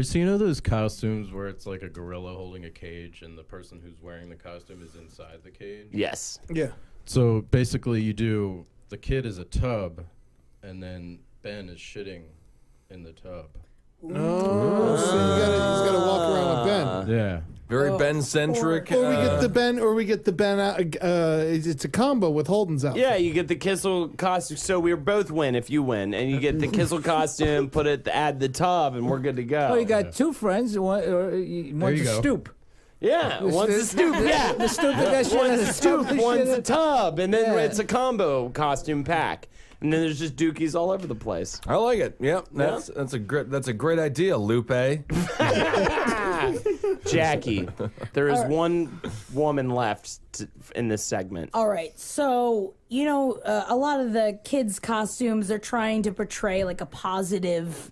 So you know those costumes where it's like a gorilla holding a cage and the person who's wearing the costume is inside the cage? Yes. Yeah. So basically the kid is a tub and then Ben is shitting in the tub. No, so he's got to walk around with Ben. Yeah. Very Ben-centric. Or we get the Ben out. It's a combo with Holden's outfit. Yeah, you get the Kissel costume. So we both win if you win, and you get the Kissel costume. Add the tub, and we're good to go. Oh, you got two friends. One's a stoop. Yeah, one's a stoop. Yeah, the stoop. One's a stoop. One's a tub, and then it's a combo costume pack. And then there's just dookies all over the place. I like it. Yep, that's a great idea, Lupe. Jackie, there is one woman left in this segment. All right, so a lot of the kids' costumes, they're trying to portray like a positive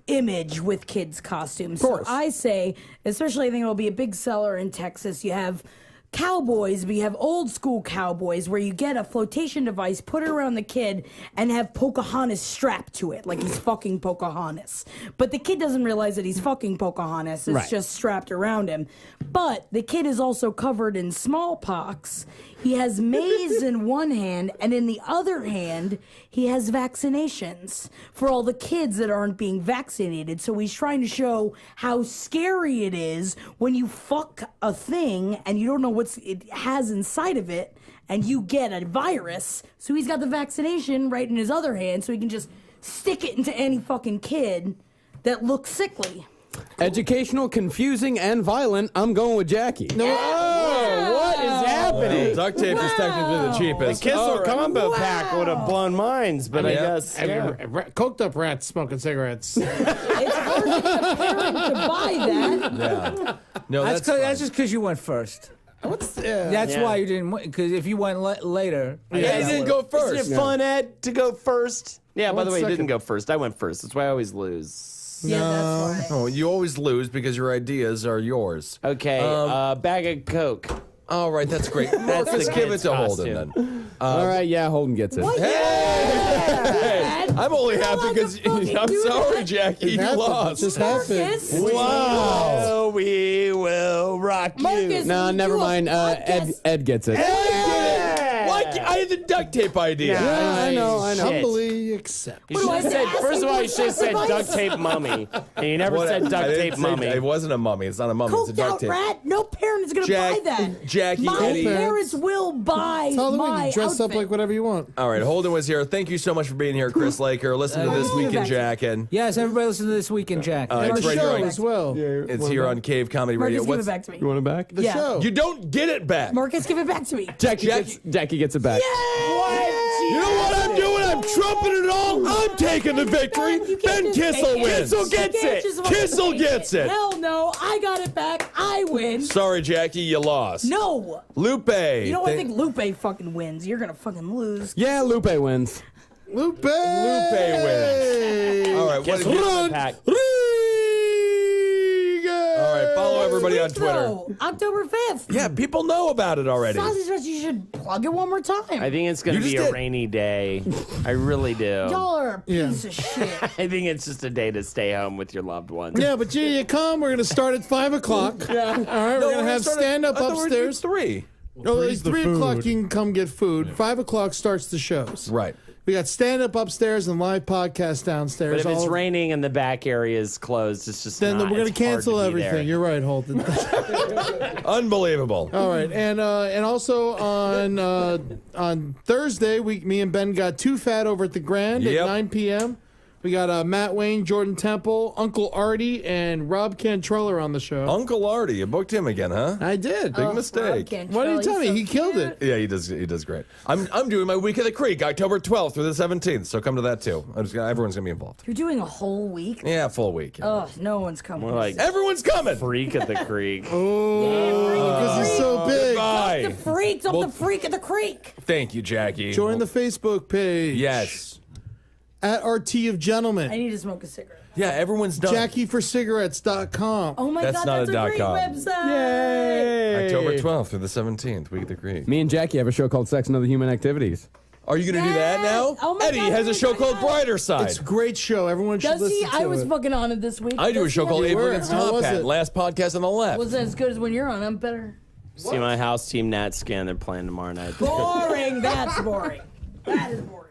image with kids' costumes. Of course. So I say, especially I think it'll be a big seller in Texas. You have cowboys, but you have old school cowboys where you get a flotation device, put it around the kid, and have Pocahontas strapped to it like he's fucking Pocahontas. But the kid doesn't realize that he's fucking Pocahontas. It's just strapped around him. But the kid is also covered in smallpox. He has maize in one hand, and in the other hand, he has vaccinations for all the kids that aren't being vaccinated. So he's trying to show how scary it is when you fuck a thing and you don't know what it has inside of it, and you get a virus. So he's got the vaccination right in his other hand, so he can just stick it into any fucking kid that looks sickly. Educational, confusing, and violent. I'm going with Jackie. No, what is happening? Duct tape is technically the cheapest. The Kissel combo pack would have blown minds, but I guess Coked up rats smoking cigarettes. It's hard to get a parent to buy that. Yeah. No, that's just because you went first. That's why you didn't win. Because if you went later, you didn't go first. Isn't it fun, Ed, to go first? Yeah. By the way, you didn't go first. I went first. That's why I always lose. Yeah, that's why. Oh, you always lose because your ideas are yours. Okay, bag of Coke. All right, that's great. Marcus, give it to Holden then. All right, Holden gets it. Hey! I'm only happy because I'm sorry, Jackie, you lost. Just happened. Wow. We will rock you. Marcus, No, never mind. Ed gets it. I had the duct tape idea. Yeah, I know. Humbly accept. You should have said, first of all, you should have said duct tape mummy. And you never said duct tape mummy. It wasn't a mummy. It's not a mummy. It's a Coked duct out tape. rat. No parent is going to buy that. Jackie, my Eddie. parents will buy Halloween, my dress outfit. up like whatever you want. All right, Holden was here. Thank you so much for being here, Chris Laker. Listen to This Week in Jackin'. yes, everybody listen to This Week in Jack. It's The right show here on, as well. it's here on Cave Comedy Radio. Marcus, give it back to me. You want it back? The show. You don't get it back. Marcus, give it back to me. Jackie gets it back. You know what I'm doing? I'm trumpeting it all. I'm taking the victory. Ben Kissel wins. Kissel gets it. Kissel gets it. Hell no, I got it back. I win. Sorry, Jackie, you lost. No. Lupe. You know, I think Lupe fucking wins. You're going to fucking lose. Yeah, Lupe wins. Lupe wins. All right, what All right, follow everybody on Twitter. October 5th. Yeah, people know about it already. Sausage Fest, you should plug it one more time. I think it's going to be a rainy day. I really do. Y'all are a piece of shit. I think it's just a day to stay home with your loved ones. Yeah, but you come. We're going to start at 5 o'clock. Yeah. All right, we're going to have stand-up upstairs. 3. Oh, it's 3 o'clock. You can come get food. 5 o'clock starts the shows. Right. We got stand-up upstairs and live podcast downstairs. But if it's raining and the back area is closed, it's just then not, we're going to cancel everything. There. You're right, Holden. Unbelievable. All right, and also on Thursday, me and Ben got Too Fat over at the Grand at 9 p.m. We got Matt Wayne, Jordan Temple, Uncle Artie, and Rob Cantrell on the show. Uncle Artie, you booked him again, huh? I did. Big mistake. Why didn't you tell me? He killed it. Yeah, he does great. I'm doing my Week of the Creek, October 12th through the 17th, so come to that too. Everyone's gonna be involved. You're doing a whole week? Yeah, full week. Oh, no one's coming. More like everyone's coming. Freak at the Creek. Because he's so big. Goodbye. The freaks of the freak of the creek. Thank you, Jackie. Join the Facebook page. Yes. At RT of Gentlemen. I need to smoke a cigarette. Yeah, everyone's done. JackieForCigarettes.com. Oh my That's God, not that's a a great .com. website. Yay! October 12th through the 17th, Week of the Creek. Me and Jackie have a show called Sex and Other Human Activities. Are you going to do that now? Oh my Eddie God, has a show called Brighter Side. It's a great show. Everyone should Does listen he? to I was it. fucking on it this week. I do a Does show he? called You April were. Against How Top was Hat. it? Last podcast on the left. Wasn't as good as when you're on. I'm better. See my house team Nat Scan. They're playing tomorrow night. Boring. That's boring. That is boring.